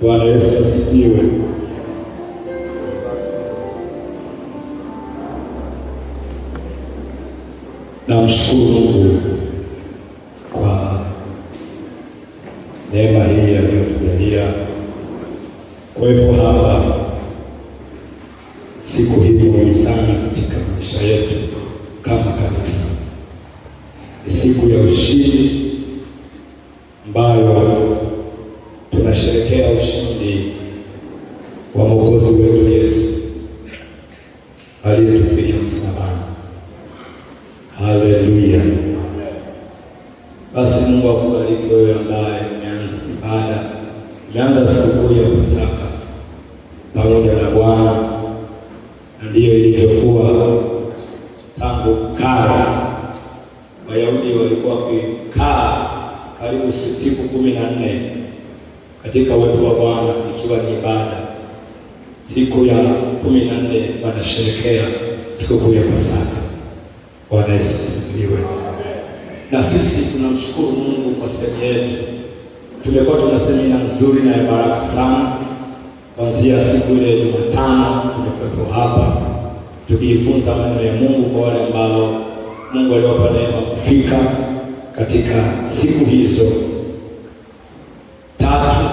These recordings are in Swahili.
Bwana Yesu asifiwe. Namshukuru Mungu kwa neema hii aliyotujalia kuwepo hapa siku hii muhimu sana katika maisha yetu kama kanisa. Ni siku ya ushindi ambayo tunasherehekea ushindi wa Mwokozi wetu Yesu aliyetufilia msalabani. Haleluya! Basi Mungu akubariki wewe ambaye umeanza ibada, umeanza sikukuu ya Pasaka pamoja na Bwana, na ndiyo ilivyokuwa tangu kale. Wayahudi walikuwa wakikaa karibu siku 14 katika uwepo wa Bwana, ikiwa ni ibada. Siku ya 14 wanasherehekea sikukuu ya Pasaka. Bwana Yesu asifiwe. Na sisi tunamshukuru Mungu kwa sehemu yetu. Tumekuwa tuna semina nzuri na ya baraka sana. Kuanzia siku ile Jumatano tumekuwepo hapa tukijifunza maneno ya Mungu kwa wale ambao Mungu aliwapa neema kufika katika siku hizo tatu,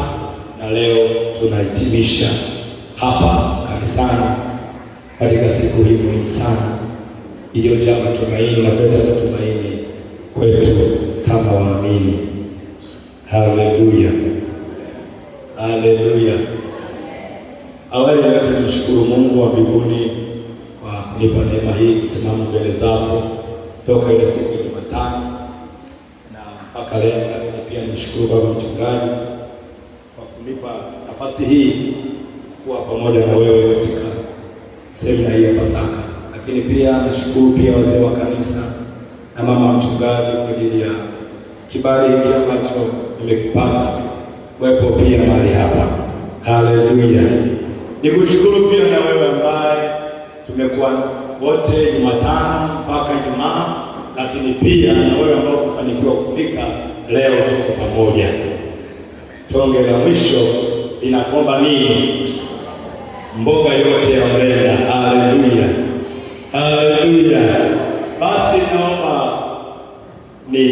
na leo tunahitimisha hapa kanisani katika siku hii muhimu sana iliyojaa matumaini na kuleta matumaini kwetu kama waamini. Haleluya, haleluya. Awali ya yote nimshukuru Mungu wa mbinguni kwa kunipa neema hii kusimama mbele zako toka ile siku ya Jumatano na mpaka leo. Lakini pia nimshukuru baba mchungaji kwa kunipa nafasi hii kuwa pamoja na wewe katika semina hii ya Pasaka. Lakini pia nashukuru pia wazee wa kanisa na mama mchungaji kwa ajili ya kibali hiki ambacho nimekipata wepo pia mahali hapa. Haleluya. Nikushukuru pia na wewe ambaye tumekuwa wote Jumatano mpaka Ijumaa, lakini pia na wewe ambao kufanikiwa kufika leo, tuko pamoja. Tonge la mwisho inakomba nini? Mboga yote ya mrenda. Haleluya, haleluya. Basi naomba ni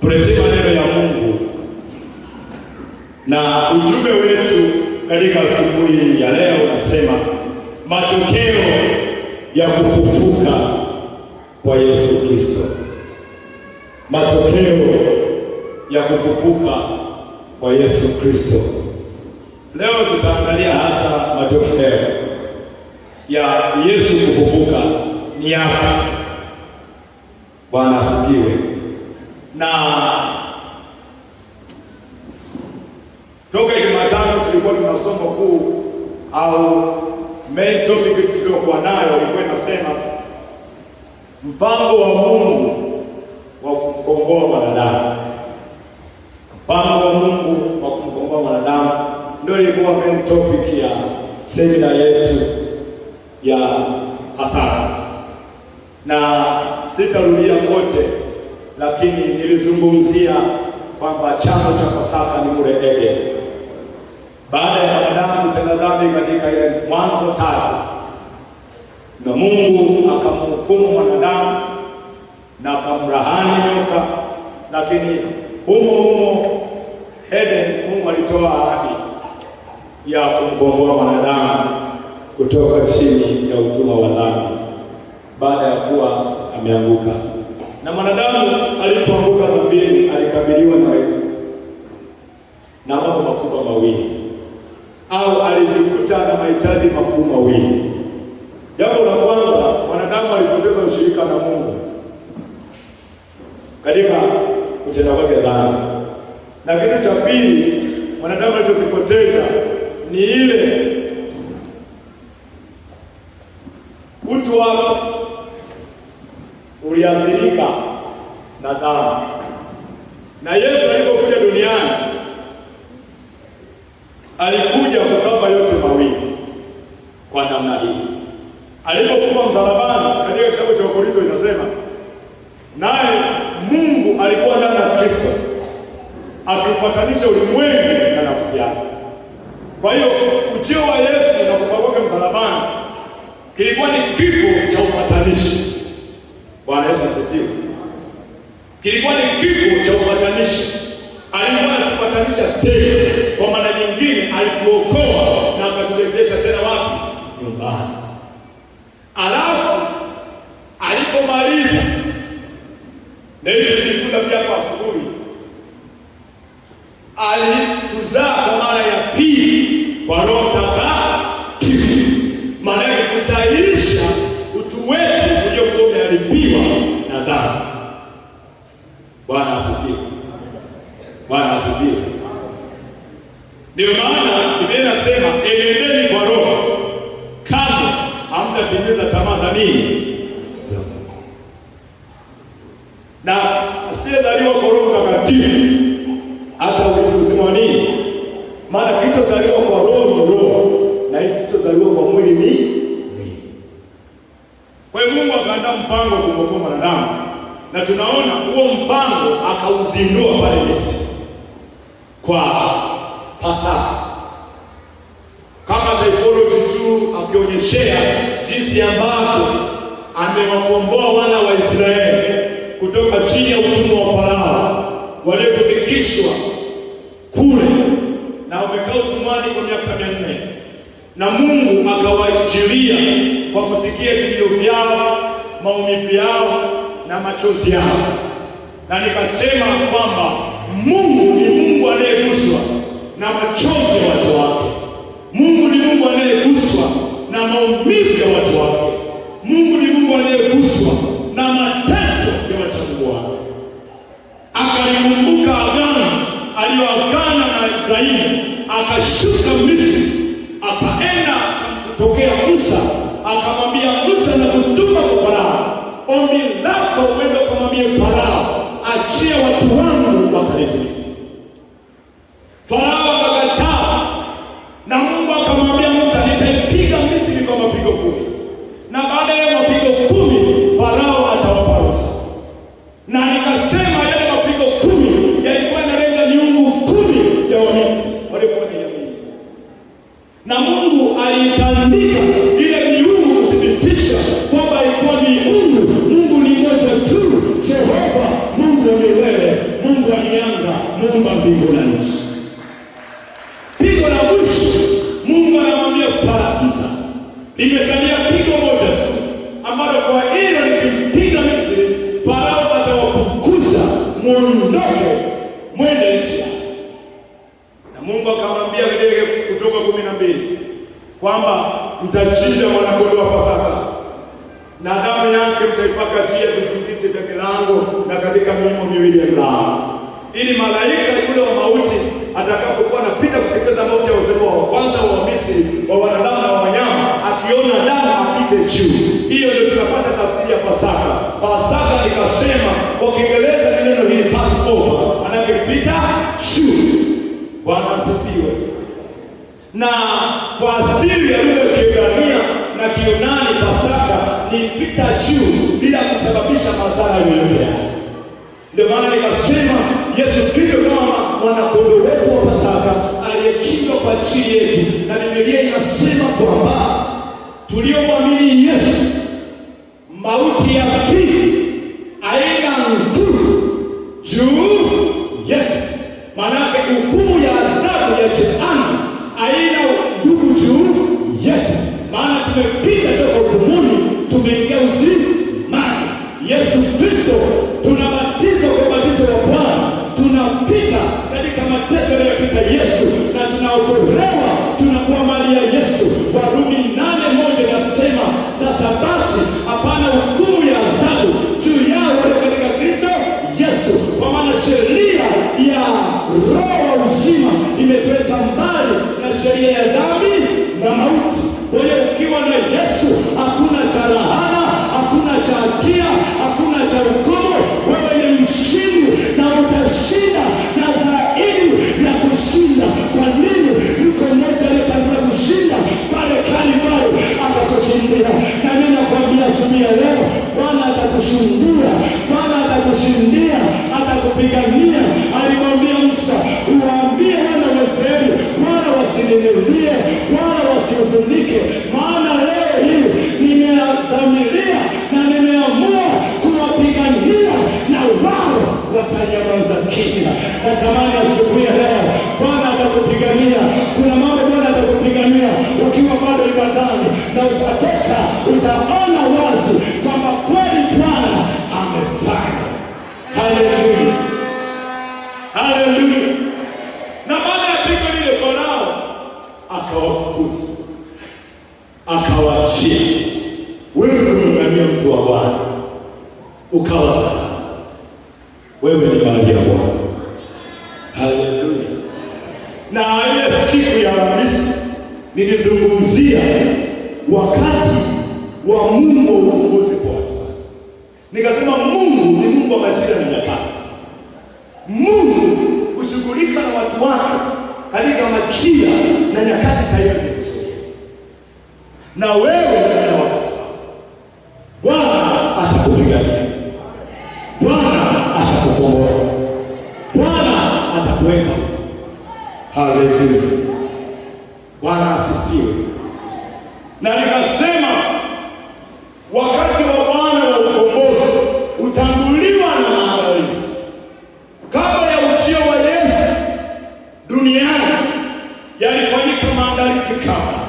tuletee maneno ya Mungu na ujumbe wetu katika asubuhi ya leo. Nasema matokeo ya kufufuka kwa Yesu Kristo. Matokeo ya kufufuka kwa Yesu Kristo. Leo tutaangalia hasa matokeo ya Yesu kufufuka ni yapi. Bwana asifiwe. Na toka Jumatano tulikuwa tuna somo kuu au main topic tuliokuwa nayo ilikuwa inasema mpango wa Mungu wa kumkomboa mwanadamu. Mpango wa Mungu wa kumkomboa mwanadamu ndio ilikuwa main topic ya semina yetu ya Pasaka. Na sitarudia kote, lakini nilizungumzia kwamba chanzo cha Pasaka ni mule Edeni. Baada ya mwanadamu kutenda dhambi katika ile Mwanzo 3, na Mungu akamhukumu mwanadamu na akamrahani nyoka, lakini humo Edeni Mungu alitoa ahadi ya kumkomboa mwanadamu kutoka chini ya utumwa wa dhambi baada ya kuwa ameanguka. Na mwanadamu alipoanguka dhambini alikabiliwa na mambo makubwa mawili, au alijikuta na mahitaji makubwa mawili. Jambo la kwanza, mwanadamu alipoteza ushirika na Mungu katika kutenda kwake dhambi. Na kitu cha pili mwanadamu alichokipoteza ni ile utu wake uliathirika na dhambi. Na Yesu alipokuja duniani alikuja kukava yote mawili kwa namna hii. Alipokufa msalabani, katika kitabu cha Wakorintho inasema, naye Mungu alikuwa ndani ya Kristo akiupatanisha ulimwengu na nafsi yake. Kwa hiyo ujio wa Yesu na kufa kwake msalabani kilikuwa ni kifo cha upatanishi. Bwana Yesu asifiwe. Kilikuwa ni kifo cha upatanishi. Alikuwa anatupatanisha tena. Kwa maana nyingine alituokoa na akaturejesha tena wapi? Nyumbani. Alafu alipomaliza, na hiyo tulijifunza pia kwa asubuhi, alituzaa kwa mara ya pili kwa Roho Mtakatifu. Maana yake kusahihisha utu wetu uliokuwa umeharibiwa na dhambi. Bwana asifiwe. Bwana asifiwe. Ndio maana Biblia inasema enendeni kwa Roho, kama hamtatimiza tamaa za nini? Na asiyezaliwa kwa Roho Mtakatifu hata urithi uzima wa nini? Maana kilichozaliwa kwa Roho ni roho, na kilichozaliwa kwa mwili ni mwili. Kwa hiyo Mungu akaandaa mpango wa kumwokoa mwanadamu, na tunaona huo mpango akauzindua pale Misri kwa Pasaka, kama typology tu, akionyeshea jinsi ambavyo amewakomboa wana wa Israeli kutoka chini ya utumwa wa Farao waliotumikishwa kule na wamekaa utumwani kwa miaka 400, na Mungu akawajilia kwa kusikia vilio vyao, maumivu yao na machozi yao. Na nikasema kwamba Mungu ni Mungu anayeguswa na machozi ya watu wake. Mungu ni Mungu anayeguswa na maumivu ya watu wake. Mungu ni Mungu anayeguswa na mateso ya wachamungu wake. Akalikumbuka agano aliyoagana na Ibrahimu, akashuka Misri, akaenda kutokea Musa, akamwambia Musa na kutuma kwa Farao, ombi lako uende kumwambia Farao, achia watu wangu wakalete. Farao akakataa, na Mungu akamwambia Musa, nitaipiga Misri kwa mapigo 10, na baada ya mapigo 10 Farao atawapa ruhusa. Na nikasema yale mapigo 10 yalikuwa yanalenga miungu 10 ya Wamisri walikuwa ni jamii, na Mungu alitandika ile miungu kuthibitisha kwamba ilikuwa ni Mungu. Mungu ni mmoja tu, Jehova, Mungu wa milele, Mungu wa mianga, Muumba mbingu na nchi. Pigo la mwisho Mungu anamwambia Farao, limesalia pigo moja tu, ambalo kwa hilo nikimpiga Misri Farao atawafukuza, muondoke mwende nchi yako. Na Mungu akamwambia katika Kutoka 12 kwamba mtachinja mwana-kondoo wa Pasaka, na damu yake mtaipaka juu ya vizingiti vya milango na katika miimo miwili ya mlango, ili malaika yule wa mauti atakapokuwa anapita kutekeza mauti ya uzao wa kwanza wa Misri, wa wanadamu na wanyama, akiona damu apite juu. Hiyo ndio tunapata tafsiri ya Pasaka. Pasaka nikasema kwa Kiingereza ni neno hili Passover, manake pita juu. Bwana asifiwe. Na kwa asili ya lugha ya Kiebrania na Kiyunani, Pasaka ni pita juu bila kusababisha madhara yoyote. Ndio maana nikasema Yesu Kristo kama mwana-kondoo wetu wa Pasaka aliyechinjwa kwa ajili yetu, na Biblia inasema kwamba tuliomwamini Yesu, mauti ya pili haina nguvu juu yetu. Maana hukumu ya adhabu ya jehanamu haina nguvu juu yetu, maana tumepita toka hukumuni tumeingia uzimani. Yesu Kristo tunabatizwa kwa ubatizo wa Bwana, tunapita katika mateso yanayopita Yesu, na tunaokolewa, tunakuwa mali ya Yesu. Warumi 8:1 nasema, sasa basi hapana hukumu ya adhabu juu yao walio katika Kristo Yesu, kwa maana sheria ya Roho wa uzima imetuweka mbali na sheria ya dhambi na mauti. Kwa hiyo ukiwa na Yesu hakuna cha laana, hakuna cha hatia, hakuna cha hukumu. Wewe ni mshindi na utashinda na zaidi ya kushinda. Kwa nini? Yuko mmoja aliyetangulia kushinda pale Kalvari akakushindia. Na mimi nakwambia asubuhi ya leo, Bwana atakushindia, Bwana atakushindia, atakupigania. Alimwambia Musa, uwaambie wana wa Israeli wala wasinilie akawafukuza, akawaachia. Wewe kumng'ang'ania mtu wa Bwana ukawa salama, wewe ni mali ya Bwana. Haleluya! Na ile siku ya Alhamisi nilizungumzia wakati wa Mungu wa uongozi kwa watu. Nikasema Mungu ni Mungu wa majira na nyakati. Mungu hushughulika na watu wake katika majira na nyakati sahihi. Na wewe na wakati Bwana atakupigania, Bwana atakukomboa, Bwana atakuweka. Haleluya! Bwana asifiwe. Na nikasema wakati wa Bwana wa ukombozi utanguliwa na maandalizi. Kabla ya ujio wa Yesu duniani yalifanyika maandalizi kabla.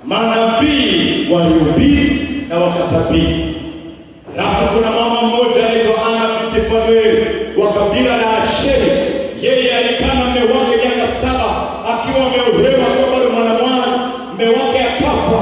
Manabii walihubiri na wakatabiri. Alafu kuna mama mmoja anaitwa Ana binti Fanueli wa kabila la Asheri. Yeye alikaa na mume wake miaka 7 akiwa ameolewa kwa bado mwanamwana. Mume wake akafa,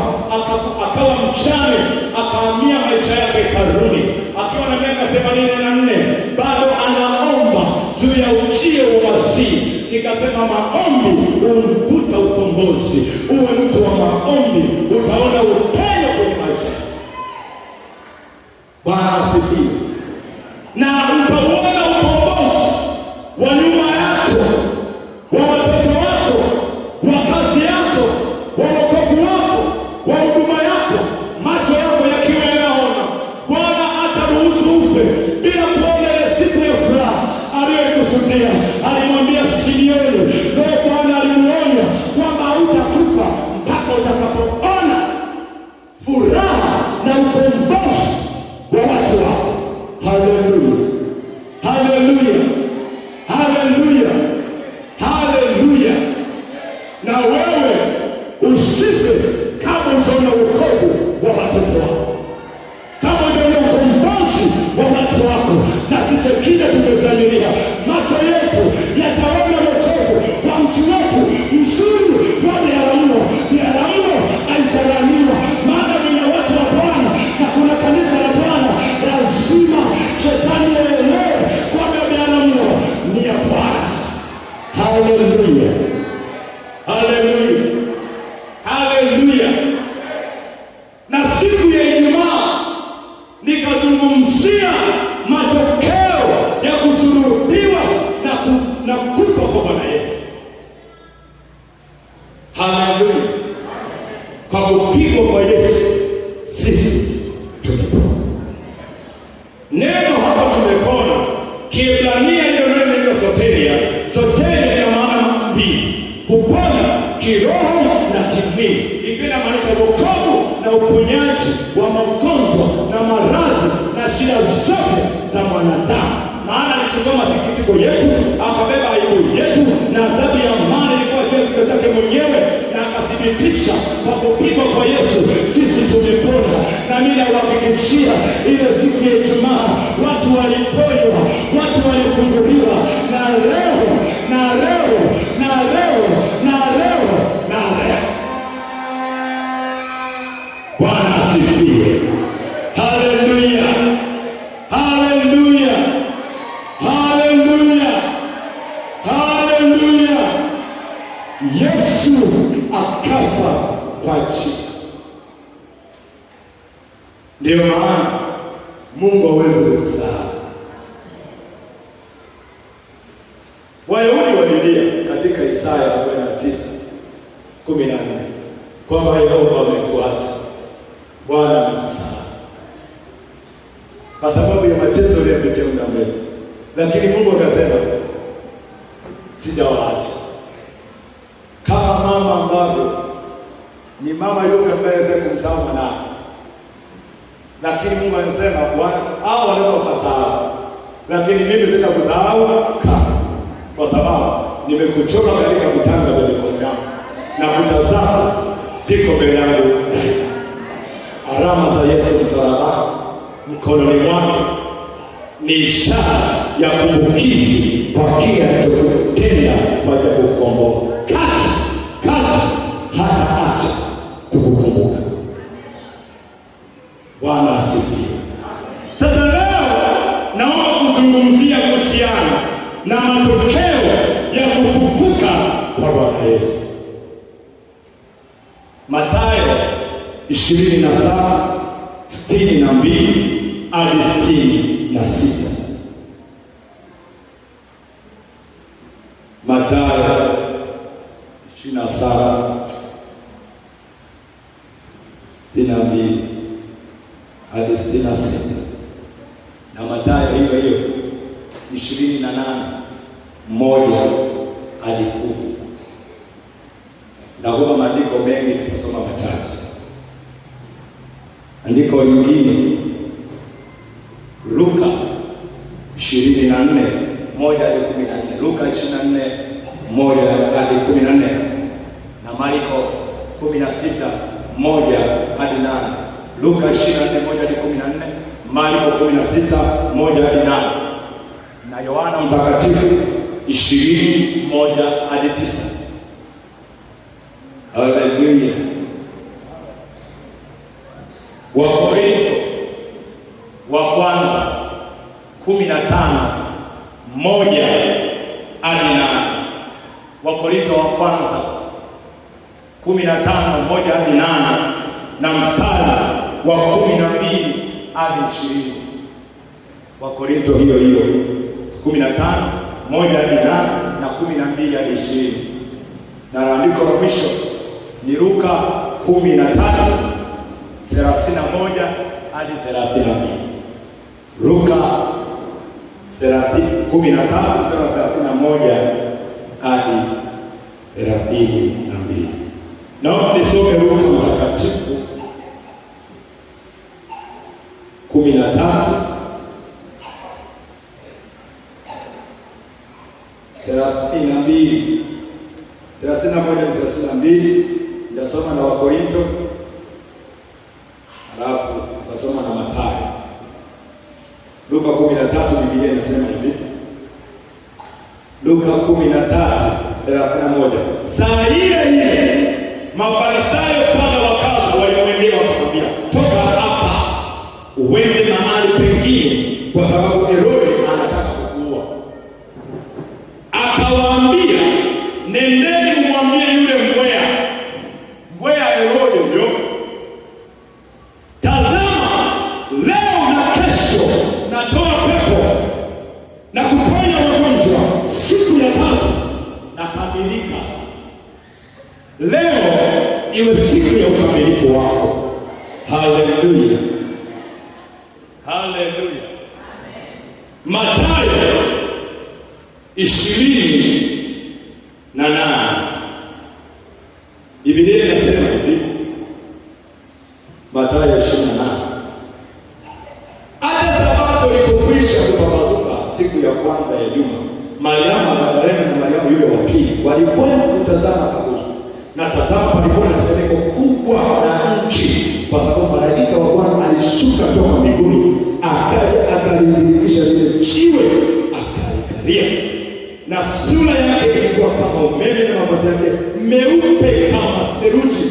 akawa mjane, akahamia maisha yake hekaluni. Akiwa na miaka 84 bado anaomba juu ya ujio wa Masihi. Nikasema maombi humvuta ukombozi. Uwe mtu wa maombi, utaona upendo kwenye maisha. Bwana asifiwe. Na utaona ukombozi wa nyuma yako, wa watoto wako, wa kazi yako, wa wokovu wako, wa huduma yako, macho yako yakiwa yanaona. Bwana ataruhusu ufe bila kuona ile siku ya furaha aliyoikusudia. Alimwambia Simeoni, leo Bwana alimuonya kwamba hutakufa mpaka utakapoona furaha na ukombozi wa watu wako. Haleluya, haleluya, haleluya, haleluya. Na wewe usife kama utaona wokovu wa watoto wako, kama utaona ukombozi wa watu wako. Na sisi kile tumezaliwa, macho yetu yataona wokovu wa mtu wetu mzuri wa Biharamulo. Biharamulo aisharaniwa, maana mwenye watu wa Bwana na kuna kanisa la Bwana. Lazima shetani aelewe kwamba Biharamulo ni ya Bwana. Haleluya, haleluya, haleluya. Na siku ya Ijumaa nikazungumzia matokeo ya kusulubiwa na kufa kwa Bwana Yesu. Haleluya. Kwa kupigwa kwa Yesu sisi tumepona. Neno hapa tumepona, Kiebrania hiyo neno inaitwa soteria. Soteria ina maana mbili: kupona kiroho na kimwili. Ikiwa inamaanisha wokovu na uponyaji wa magonjwa na maradhi na shida zote za mwanadamu. Maana alichukua masikitiko yetu, akabeba aibu yetu, na adhabu ya amani ilikuwa juu ya kichwa chake mwenyewe, na akathibitisha kwa kupigwa kwa Yesu sisi tumepona. Na mimi nawahakikishia ile siku ya Ijumaa watu waliponywa, watu walifunguliwa. Na leo na leo na leo na leo na leo. Bwana asifiwe. Haleluya, haleluya, haleluya, haleluya. Yesu akafa kwa ajili. Ndio maana Mungu hawezi kukusahau. Wayahudi walilia katika Isaya 49:14 kwamba Yehova ametuacha, Bwana ametusahau, kwa sababu ya mateso yaliyopitia muda mrefu. Lakini Mungu akasema sijawaacha. Kama mama ambavyo ni mama yule ambaye hawezi kumsahau mwanae, lakini Mungu anasema hao wanaweza kusahau, lakini mimi sitakusahau kwa sababu nimekuchora katika vitanga vya mikono yangu na kutazama ziko mbele yangu. Alama za Yesu msalaba mkononi mwake ni ishara ya kumbukizi kwa kile alichotenda kwa ajili ya kukomboa. Kati hata Mathayo 27:62 hadi 66. Mathayo 27:62 hadi 66, na Mathayo hiyo 28:1 hadi 10. Naomba maandiko mengi tutasoma machache. Andiko lingine Luka 24:1 hadi 14. Luka 24:1 hadi 14 na Marko 16:1 hadi 8. Luka 24:1 hadi 14, Marko 16:1 hadi 8 na Yohana Mtakatifu 20:1 hadi 9. Haleluya. Wakorintho wa kwanza 15:1 hadi 8. Wakorintho wa kwanza 15:1 hadi 8 na mstari wa 12 hadi 20. Wakorintho hiyo 15:1 hadi 8 na 12 hadi 20. Na andiko la mwisho ni Luka 13:31 hadi 32. Luka 13:31 hadi 32. Naomba nisome Luka Mtakatifu 13:32. 31:32 ndasoma na Wakorintho, alafu tutasoma na Mathayo. Luka 13, Biblia inasema hivi. Luka 13:31. Saa ile Mafarisayo kama wakazi walimwendea wakamwambia, toka hapa uende mahali pengine, kwa sababu Herode anataka kukuua. Akawaambia, nendeni mwambie yule mbweha Herode huyo, tazama, leo na kesho natoa pepo na kuponya wagonjwa, siku ya 3 nakamilika. Leo iwe siku ya ukamilifu wako. Haleluya, haleluya. Mathayo 20:8. Biblia inasema hivi. Mathayo 20:8. Hata Sabato ilipokwisha kupambazuka siku ya kwanza ya juma, Mariamu Magdalena na Mariamu yule wa pili walikwenda kutazama kaburi. Na tazama, palikuwa na tetemeko kubwa la nchi, kwa sababu malaika wa Bwana alishuka toka mbinguni, akaja akalidhihirisha lile jiwe, akalikalia. Na sura yake ilikuwa kama umeme na mavazi yake meupe kama seruji.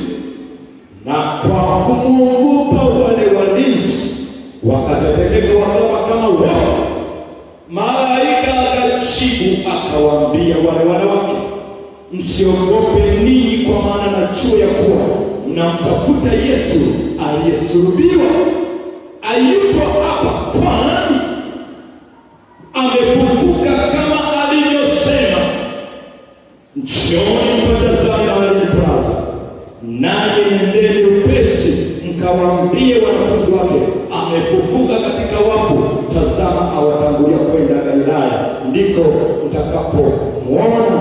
Na kwa kumwogopa wale walinzi wakatetemeka wakawa kama wafu. Malaika akajibu akawaambia wale wanawake, msiogope ninyi, kwa maana najua ya kuwa mnamtafuta Yesu aliyesulubiwa. Hayupo hapa, kwani amefufuka kama alivyosema. Njooni mpatazame mahali alipolazwa. Nanyi nendeni upesi mkawaambie wanafunzi wake, amefufuka katika wafu. Tazama, awatangulia kwenda Galilaya, ndiko mtakapomwona.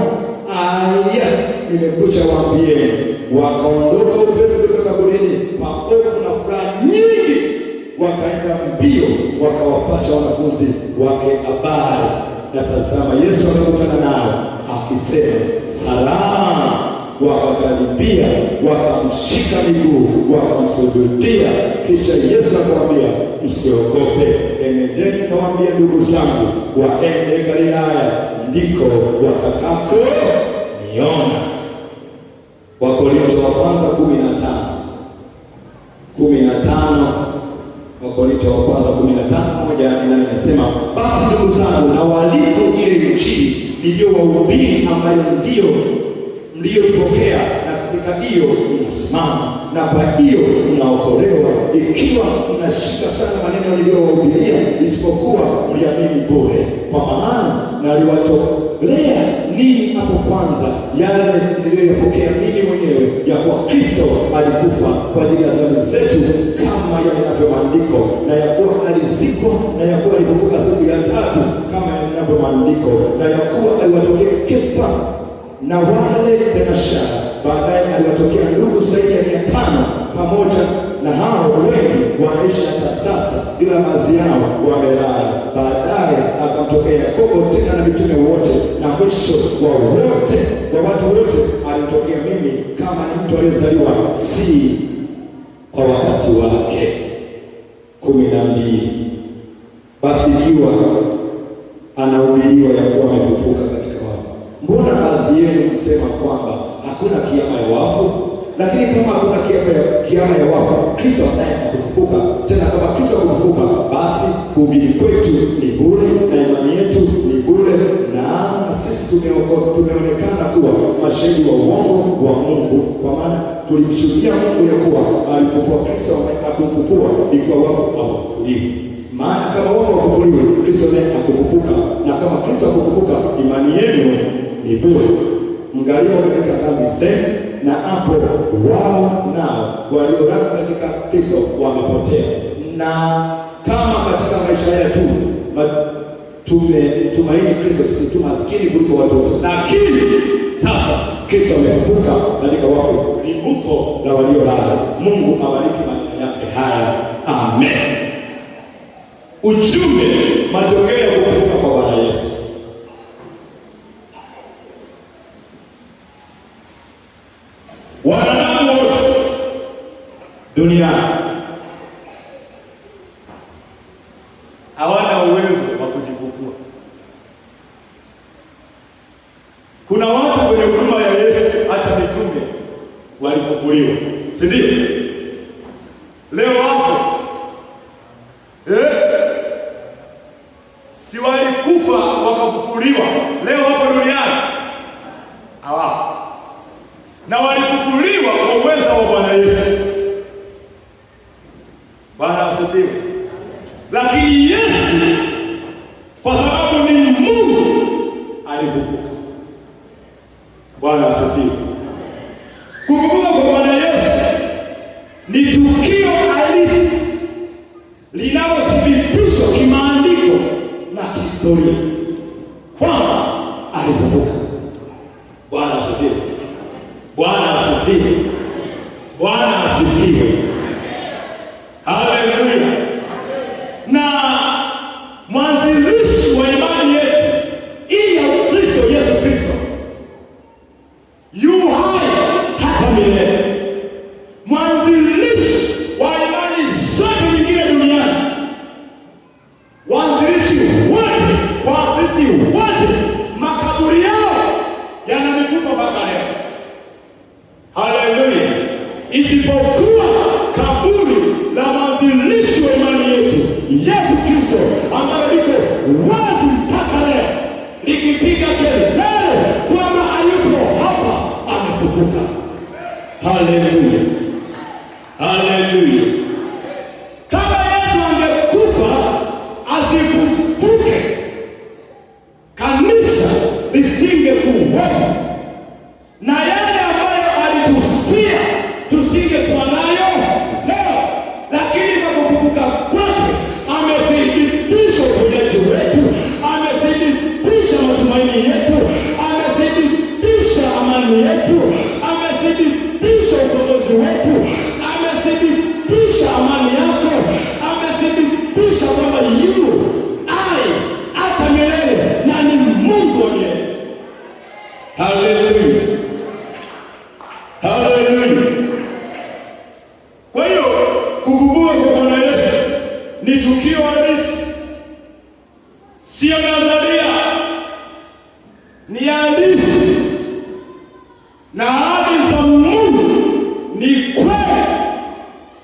Aya, nimekwisha waambieni. Wakaondoka upesi kutoka kaburini kwa hofu na furaha nyingi, wakaenda mbio wakawapasha wanafunzi wake habari. Na tazama, Yesu akakutana nao akisema, salama. Wakakaribia, wakamshika miguu, wakamsujudia. Kisha Yesu akamwambia, msiogope, enendeni kawaambie ndugu zangu waende Galilaya, ndiko watakaponiona. Wakorintho wa kwanza 15. Wakorintho wa kwanza 15:1-8 inasema, basi ndugu zangu, na walifu ile Injili niliyowahubiri, ambayo ndiyo mliyoipokea na katika hiyo mnasimama, na kwa hiyo mnaokolewa, ikiwa mnashika sana maneno niliyowahubiria, isipokuwa mliamini bure. Kwa maana naliwatolea ninyi hapo kwanza yale niliyoyapokea mimi mwenyewe, ya kuwa Kristo alikufa kwa ajili ya dhambi zetu kama yanavyo maandiko, na ya kuwa alizikwa, na ya kuwa alifufuka siku ya tatu kama yanavyo maandiko, na ya kuwa aliwatokea Kefa na wale tenashara. Baadaye aliwatokea ndugu zaidi ya 500, pamoja na hao wengi wanaishi hata sasa, ila baadhi yao wamelala. Baadaye akamtokea Yakobo tena na mitume wote, na mwisho wa wote, wa watu wote, alitokea mimi, kama ni mtu aliyezaliwa si kwa wakati wake. 12. Basi ikiwa anahubiriwa ya kuwa amefufuka katika wafu, mbona baadhi yenu kusema kwamba hakuna kiama ya wafu? Lakini kama hakuna kiama ya wafu, Kristo naye hakufufuka. Tena kama Kristo hakufufuka, basi kuhubiri kwetu ni bure na imani yetu ni bure, na sisi tumeonekana kuwa mashahidi wa uongo wa Mungu. Kwa maana tulimshuhudia Mungu ya kuwa alifufua Kristo hakumfufua, ikiwa wafu hawafufuliwi. Maana kama wafu hawafufuliwi, Kristo naye hakufufuka, na kama Kristo hakufufuka, imani yenu ni bure, mngalio katika dhambi zenu, na hapo wao nao waliolala katika Kristo wamepotea. Na kama katika maisha yetu tumaini Kristo, sisi tu maskini kuliko watoto, lakini sasa Kristo amefufuka katika wafu, limbuko la waliolala. Mungu abariki maneno yake haya, amen. Ujumbe, matokeo ya kufufuka kwa Bwana Yesu. Wanadamu wote duniani hawana uwezo wa kujifufua. Kuna watu kwenye huduma ya Yesu, hata mitume walifufuliwa, si ndio? Leo hapo si walikufa wakafufuliwa, leo hapo duniani hawapo, na walifufuliwa kwa uwezo wa Bwana Yesu. Bwana asifiwe. Lakini Yesu kwa sababu ni Mungu alifufuka. Bwana asifiwe. Kufufuka kwa Bwana Yesu ni tukio halisi linalothibitishwa kimaandiko na kihistoria kwamba alifufuka. Bwana asifiwe. Bwana asifiwe. Bwana asifiwe. Haleluya. Na mwanzilishi wa imani yetu hii ya Kristo Yesu Kristo yu hai hata milele. Mwanzilishi wa imani zote nyingine duniani, waanzilishi wote, waasisi wote, makaburi yao yana mifupa mpaka leo. Haleluya. Isipokuwa kaburi la mwanzilishi wa imani yetu Yesu Kristo, ambaye liko wazi mpaka leo likipiga kelele kwamba hayupo hapa, amefufuka. Haleluya. Haleluya. Kama Yesu angekufa asifufuke, kanisa lisingekuwepo, na yale ambayo alitufia tusingekuwa nayo leo. Lakini kwa kufufuka kwake amethibitisha uponyaji wetu, amethibitisha matumaini yetu, amethibitisha amani yetu, amethibitisha ukombozi wetu, amethibitisha amani yako, amethibitisha kwamba yu hai hata milele na ni Mungu wa milele. Haleluya. Haleluya. Kwa hiyo kufufuka kwa Bwana Yesu ni tukio halisi, sio nadharia, ni halisi, na ahadi za Mungu ni kweli,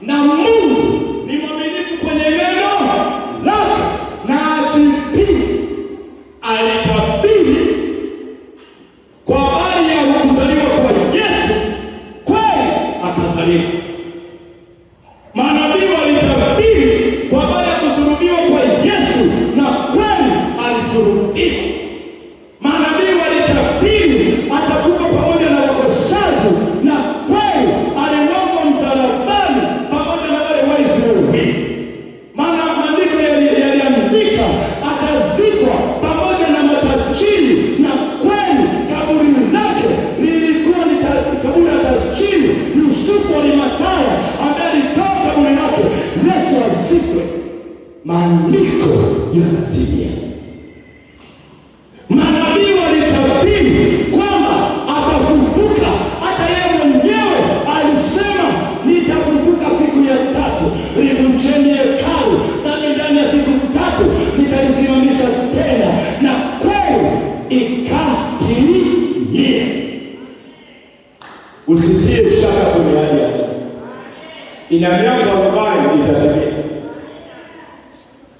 na Mungu ni mwaminifu kwenye neno lake, na ajipingi. Alitabiri kwa habari ya kuzaliwa kwa Yesu Yerusalemu. Manabii walitabiri kwa habari ya kusulubiwa kwa Yesu, na kweli alisulubiwa. Manabii walitabiri atakufa pamoja na wakosaji, na kweli aliwekwa msalabani pamoja na wale Waisraeli. Maana maandiko yaliandika atazikwa pamoja na matajiri, na kweli kaburi lake lilikuwa ni kaburi la tajiri Yusufu Arimathaya, ambaye alitoa kaburi lake Yesu azikwe. Maandiko yanatimia. Manabii walitabiri kwamba atafufuka. Hata yeye mwenyewe alisema, nitafufuka siku ya tatu, livunjeni hekalu, nami ndani ya siku tatu nitalisimamisha tena. Na kweli ikatimia. Usitie shaka kwenye hali yako. Ina miaka 40 itatimia.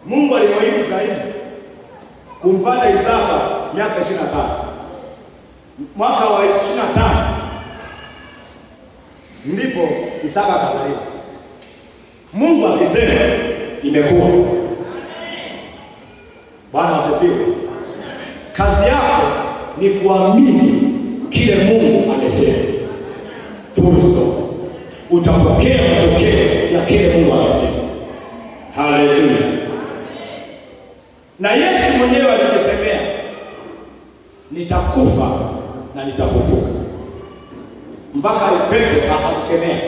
Mungu alimwahidi Ibrahimu kumpata Isaka miaka 25. Mwaka wa 25 ndipo Isaka akazaliwa. Mungu akisema imekuwa. Bwana asifiwe. Kazi yako ni kuamini kile Mungu amesema. Full stop. Utapokea matokeo ya kile Mungu amesema. Haleluya. Na Yesu mwenyewe alijisemea, nitakufa na nitafufuka. Mpaka Petro akamkemea,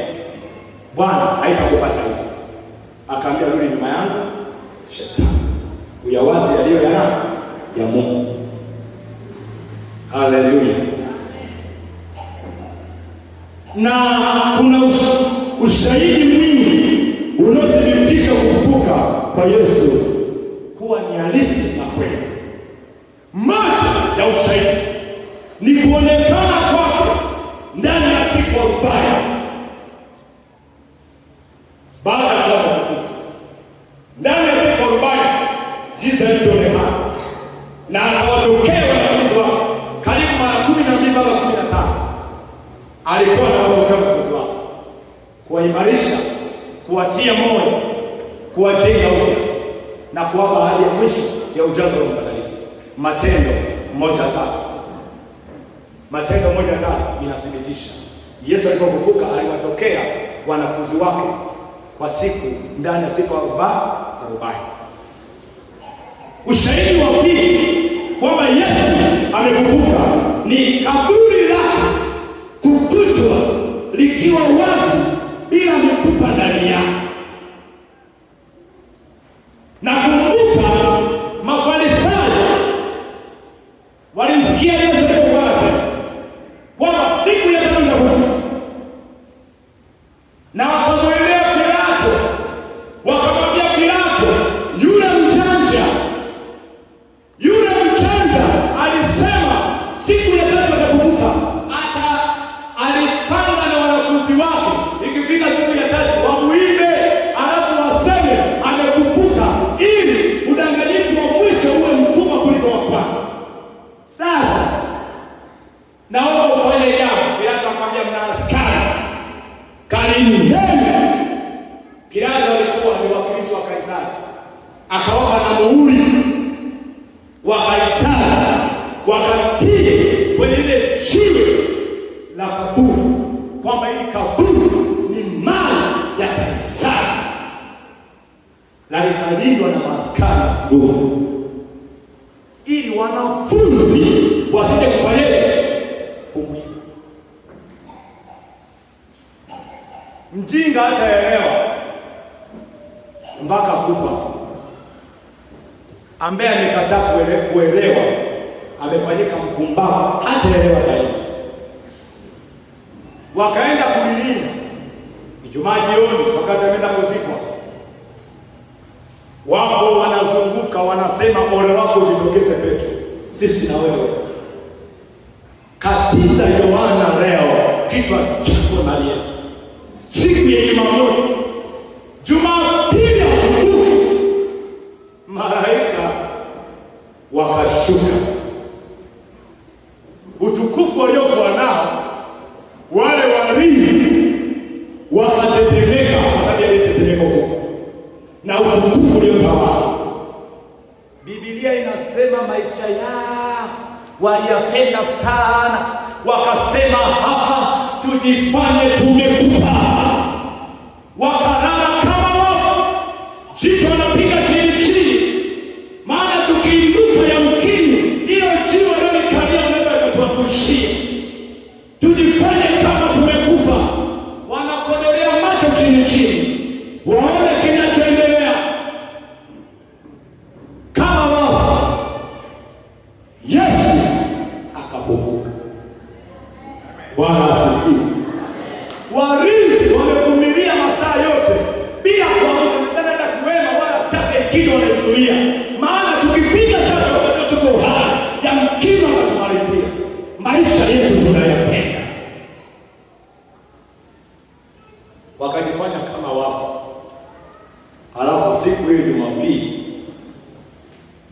Bwana, haitakupata hivyo. Akaambia, rudi nyuma yangu Shetani, uyawazi yaliyo ya Mungu. Haleluya. Na kuna ushahidi mwingi unaothibitisha kufufuka kwa Yesu kuwa ni halisi na kweli. Moja ya ushahidi ni kuonekana kwake ndani ya siku 40 baada ya kufufuka. Ndani ya siku 40 jinsi alivyoonekana, na akawatokea wanafunzi wake karibu mara 12 mpaka 15. Alikuwa anawatokea wanafunzi wake kuwaimarisha, kuwatia moyo, kuwajenga upya na kuwapa ahadi ya mwisho ya ujazo wa Mtakatifu. Matendo 1:3. Matendo 1:3 inathibitisha Yesu alipofufuka aliwatokea wanafunzi wake kwa siku, ndani ya siku 40. Ushahidi wa pili kwamba Yesu amefufuka ni kaburi lake kukutwa likiwa wazi bila mifupa ndani yake. Na kumbuka, Mafarisayo walimsikia Yesu kwa wazi kwamba siku ya tatu atafufuka, na wakamwendea Pilato, wakamwambia Pilato, yule mjanja alisema siku ya tatu atafufuka. Hata alipanga na wanafunzi wake, ikifika siku ya tatu wamuibe, alafu waseme amefufuka, ili udanganyifu wa mwisho uwe mkubwa kuliko wa kwanza. Sasa naomba ufanye jambo. Pilato akamwambia, mna askari, kalindeni. Pilato alikuwa ni wakilishi wa Kaisari, akawapa na muhuri wa Kaisari, wakatii kwenye ile jiwe la kaburi kwamba hili kaburi ni mali ya Kaisari, na likalindwa na maaskari wakuu, ili wanafunzi wasije kufanyaje? Kumwiba. Mjinga hataelewa mpaka kufa. Ambaye amekataa kuelewa amefanyika mpumbavu, hataelewa daima. Wakaenda kulilinda Ijumaa jioni, wakati ameenda kuzikwa, wao wanazunguka wanasema, ole wako jitokeze Petro, sisi na wewe. Katiza Yohana leo kichwa chako na yetu. Siku ya Jumamosi, Jumapili asubuhi, malaika wakashuka. Utukufu waliokuwa nao wale walinzi wakatetemeka kwa sababu ya tetemeko kubwa na utukufu uliotawala. Biblia inasema maisha yao waliyapenda sana, wakasema hapa tujifanye tumekufa, wakalala kama wafu, jicho wanapiga chini chini, maana tukiinuka yamkini hilo jiwe linaloikalia unaweza ikatuangushia. Tujifanye kama tumekufa, wanakodolea macho chini chini waone kinachoendelea kama wafu. Yesu akafufuka. Bwana asifiwe. Warinzi wamevumilia masaa yote bila kuamka hata kuwema wala chafe kido wanazuia, maana tukipiga chafe wakati tuko hai yamkini watumalizia. Maisha yetu tunayapenda, wakajifanya kama wafu. Halafu siku hiyo Jumapili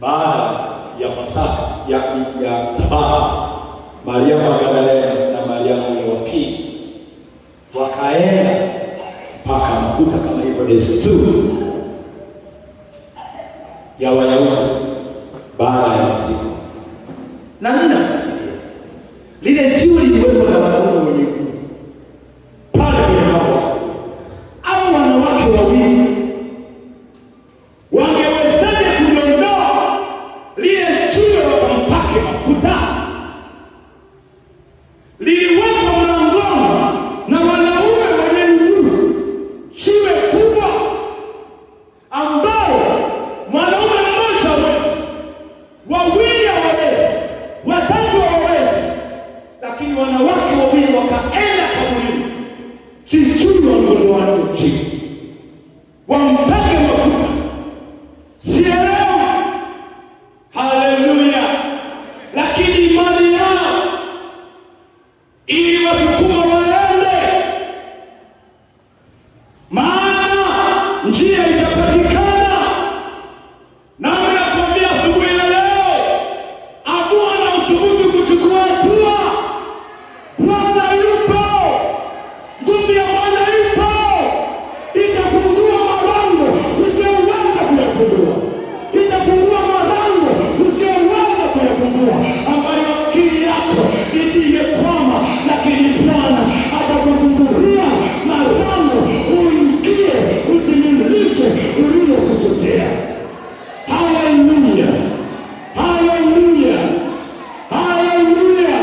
baada ya Pasaka ya Sabato, Mariamu Magdalena na Mariamu yule wa pili wakaenda mpaka mafuta kama hivyo desturi ya Wayahudi baada ya masiku. Na nini nafikiria lile jiwe liliwekwa na wanaume wenye nguvu pale kwenye mambo au wanawake wawili wangewezaje kuliondoa lile jiwe wakampake mafuta? Liliwekwa mlangoni na wanaume wenye nguvu, jiwe kubwa ambao mwanaume mmoja hawezi, wawili hawawezi, watatu hawawezi, lakini wanawake wawili wakaenda kaburini, sijui wangeondoa jiwe wampake mafuta. Sielewi. Haleluya. Lakini imani yao ili wasukuma waende, maana njia itapatikana. Na nakwambia asubuhi ya leo, amua na usubutu kuchukua hatua. Bwana yupo, nguvu ya Bwana yupo, itafungua malango usioweza kuyafungua, itafungua malango usioweza kuyafungua, ambayo akili yako imekwama, lakini Bwana atakufungulia malango uingie, utimilishe ulilokusudia. Haleluya, haleluya, haleluya.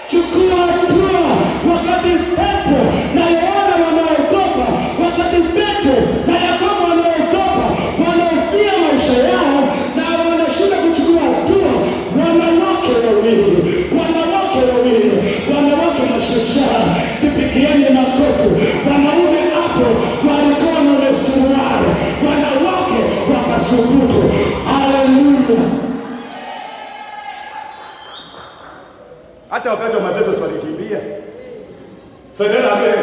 Chukua hatua. Wakati Petro na Yohana wanaogopa, wakati Petro na Yakobo wanaogopa, wanaofia maisha yao na wanashinda kuchukua hatua, wanawake wawili, wanawake mashujaa, tupigieni makofi. Wanaume hapo walikuwa na usuruali, wanawake wakasubutu. Haleluya. Hata wakati wa mateso walikimbia. Sonera mbele.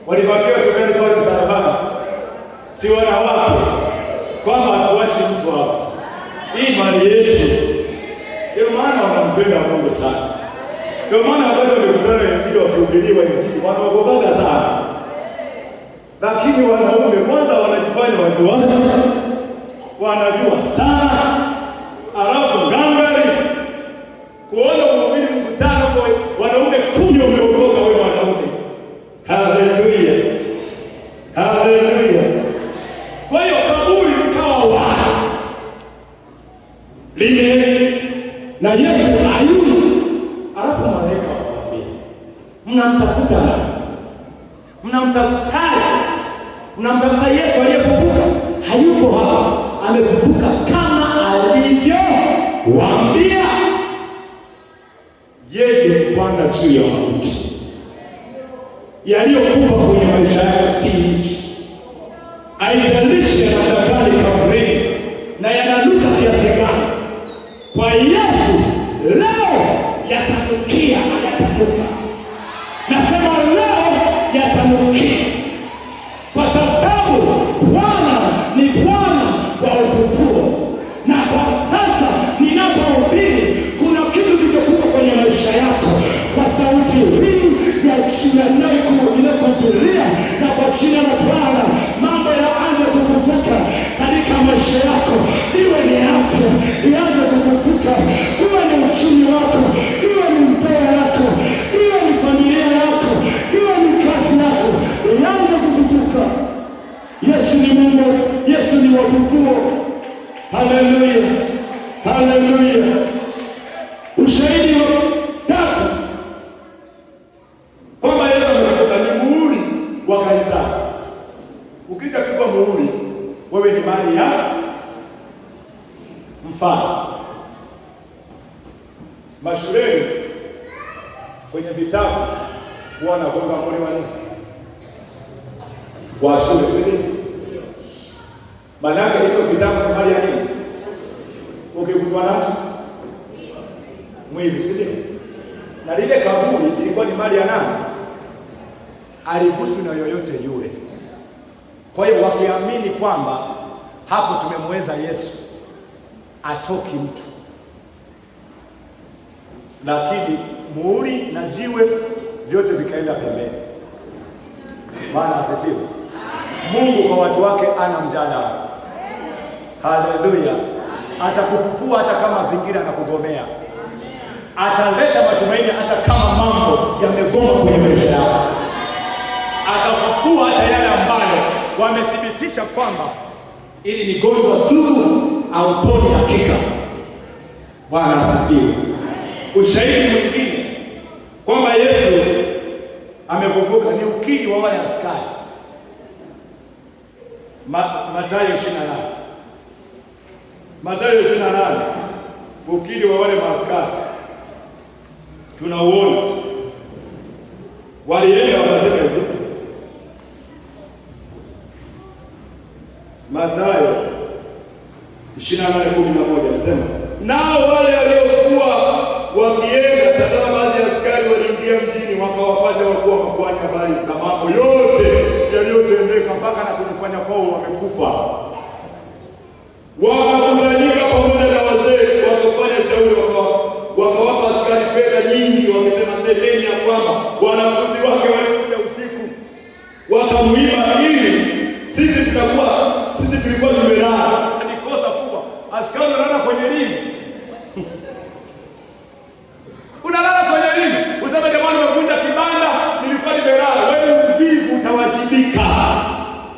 Walibakia tukani kwa msalabani. Si wanawake kwamba hatuachi mtu hapo. Hii mali yetu. Ndio maana wanampenda Mungu sana. Ndio maana wakati walikutana Injili wakihubiriwa Injili wanaogopa sana. Lakini wanaume kwanza wanajifanya wajuaji, wanajua sana. Alafu ngangari kuona kuhubiri mkutano kwa wanaume 10 umeokoka wewe wanaume. Haleluya. Haleluya. Kwa hiyo kaburi likawa wazi lile na Yesu ayuni. Alafu malaika wakamwambia, mnamtafuta nani? Mnamtafutaje? Mnamtafuta Yesu aliyefufuka? Hayupo hapa, amefufuka kama alivyowaambia. Yeye kupanda juu ya mauti yaliyokufa kwenye maisha yake fiishi. Haijalishi yanadakali kaburini na yananuka kiasi gani, kwa Yesu leo yatanukia, hayatanuka. Nasema leo yatanukia, kwa sababu Bwana ni Bwana wa ufufuo. Na kwa sasa ninapohubiri, kuna kitu kilichokuwa kwenye maisha yako, kwa sauti hii ya inayokuhubiri Haleluya, haleluya. Ushahidi wa tatu kwamba Yesu amefufuka ni muhuri wa Kaisari. Ukija kupa muhuri, wewe ni mali ya mfano. Mashuleni kwenye vitabu huwa wanagonga muhuri wa nini? Wa shule, si maana yake hicho kitabu ni mali ya nini? Ukikutwa nacho mwizi, si ndio? Na lile kaburi ilikuwa ni mali ya nani? Aligusu na yoyote yule. Kwa hiyo wakiamini kwamba hapo tumemweza Yesu, atoki mtu. Lakini muhuri na jiwe vyote vikaenda pembeni. Bwana asifiwe. Mungu kwa watu wake ana mjadala. Haleluya. Atakufufua hata kama zingira na kugomea. Ataleta matumaini hata kama mambo yamegoma kwenye maisha yako. Atafufua hata yale ambayo wamethibitisha kwamba ili ni gonjwa sugu au poni hakika. Bwana asifiwe. Ushahidi mwingine kwamba Yesu amefufuka ni ukiri wa wale askari. Mathayo 28. Mathayo 28, ukiri wa wale maaskari tunauona. Walienda wakasema hivi, Mathayo 28:11 anasema, nao wale waliokuwa wakienda, tazama baadhi ya askari waliingia mjini, wakawapasha wakuu wa makuhani habari za mambo yote yaliyotendeka mpaka na kujifanya kwao wamekufa. Wakakusanyika pamoja na wazee, wakafanya shauri, wakawapa askari fedha nyingi, wakisema, semeni ya kwamba wanafunzi wake walikuja usiku wakamuiba, ili sisi tulikuwa tumelala. Ni kosa kubwa. Askari unalala kwenye nini? Unalala kwenye nini? Useme jamani, nimevunja kibanda, nilikuwa nimelala. Wewe mvivu utawajibika.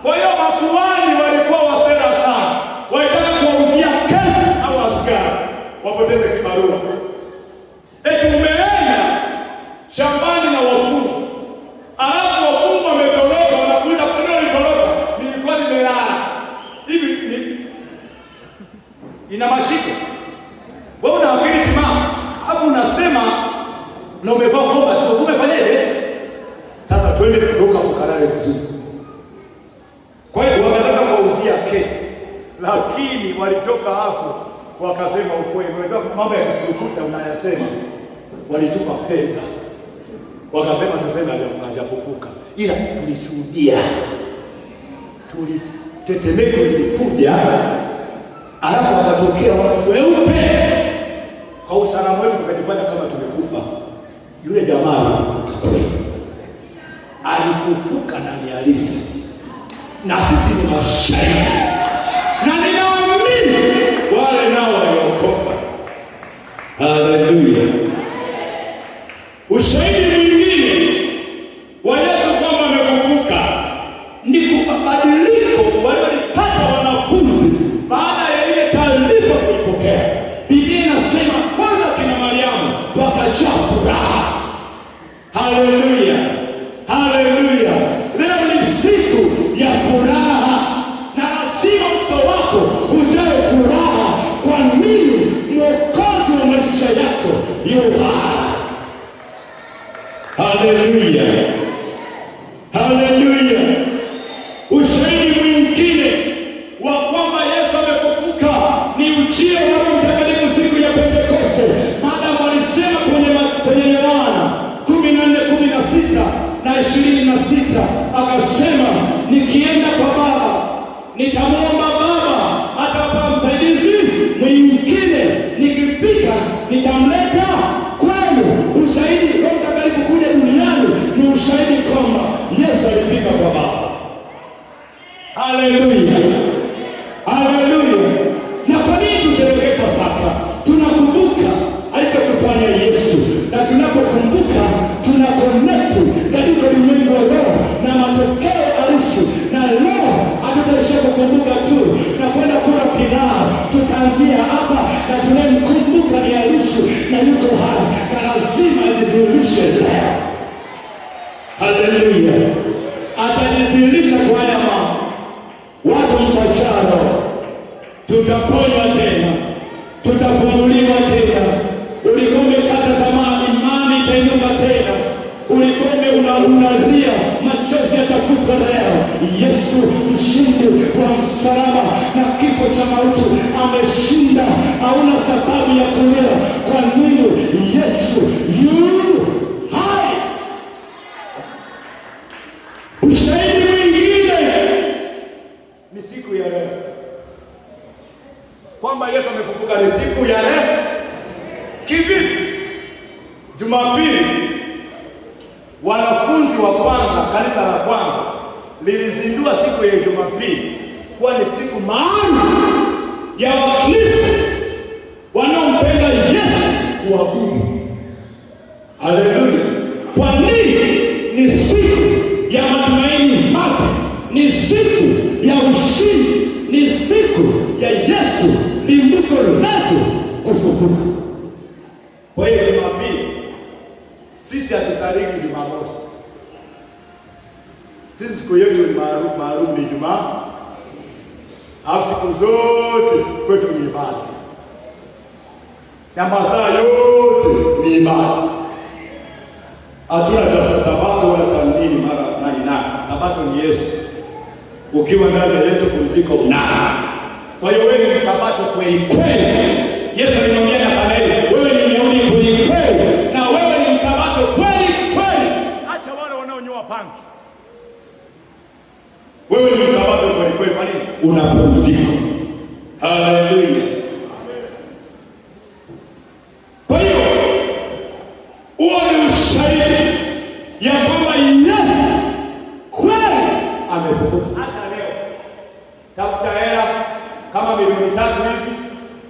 Kwa hiyo makuhani walikuwa wasera sana. Walitaka kuwauzia kesi au askari wapoteze kibarua. Eti umeenda shambani na wafungwa, alafu wafungwa wametoroka, wanakuuliza kwa nini walitoroka? Nilikuwa nimelala. Hivi ina mashiko. Wewe una akili timamu, alafu unasema na umevaa bomba tu, umefanyaje? Sasa twende kudoka kukalale vizuri. Kwa hiyo wanataka kuwauzia kesi, lakini walitoka hapo wakasema ukweli. Unajua mambo ya kukuta unayasema. Walitupa pesa, wakasema tuseme hajafufuka, ila tulishuhudia, tulitetemeko lilikuja, alafu wakatokea watu weupe. Kwa usalama wetu tukajifanya kama tumekufa. Yule jamaa alifufuka na ni halisi, na sisi ni mashahidi, na ninaamini wale nao waliokoka. Haleluya. Ushahidi mwingine wa Yesu kwamba amefufuka ni kubadiliko walipata wanafunzi baada ya ile taarifa kuipokea. Biblia inasema kwanza kina Mariamu wakajaa furaha. Haleluya, haleluya. Leo ni siku ya furaha, na lazima uso wako ujae furaha. Kwa nini? Mwokozi wa maisha yako yu hai. Haleluya, haleluya. Ushahidi mwingine wa kwamba Yesu amefufuka ni ujio wa Roho Mtakatifu siku ya Pentekoste. Maadamu alisema kwenye Yohana 14:16 na 26, akasema nikienda kwa Baba nitamwomba Baba atawapa msaidizi mwingine, nikifika nitamleta kwenu. Ushahidi Roho Mtakatifu kuja duniani ni ushahidi kwamba Yesu alifika kwa Baba. Haleluya, haleluya. Na kwa nini tusherehekee Pasaka? Tunakumbuka alichokufanya Yesu, na tunapokumbuka tuna connect katika ulimwengu wa roho na matokeo halisi. Na leo hatutaishia kukumbuka tu na kwenda kula pilau, Haleluya. Atajidhihirisha kwa haya mambo. Watu mpacharo, tutaponywa tena, tutafunguliwa tena. Ulikuwa umekata tamaa, imani itainuka tena. Ulikuwa unalia, machozi yatafuta leo. Yesu mshindi wa msalaba na kifo cha mauti ameshinda. Hauna sababu ya kulia. Kwa nini? Yesu yu hai. Ushahidi mwingine ni siku ya leo, kwamba Yesu amefufuka. Ni siku ya leo. Kivipi? Jumapili wanafunzi wa kwanza, kanisa la kwanza lilizindua siku ya Jumapili kuwa ni siku maalum ya Wakristo wanaompenda Yesu kuabudu. Haleluya. Kwa nini? Ni siku ya matumaini mapya, ni siku ya ushindi, ni siku ya Yesu limbuko letu kufufuka. Kwa hiyo Jumapili sisi hatusaliki Jumamosi. Sisi siku yetu ni maalum, ni Jumaa. Alafu siku zote kwetu ni ibada, na masaa yote ni ibada. Hatuna cha Sabato wala cha nini mara nani. Sabato ni Yesu. Ukiwa ndani ya Yesu pumziko unao. Kwa hiyo wewe ni Sabato kweli kweli. Yesu alimwambia Nathanaeli, wewe ni Myahudi kweli kweli, na wewe ni Sabato kweli kweli. Acha wale wanaonyoa bangi. Wewe ni Sabato kweli kweli. Kwa nini? Unapumzika. Haleluya. Kwa hiyo huo ni ushahidi ya kwamba Yesu kweli amefufuka. Hata leo tafuta hela kama milioni 3 hivi,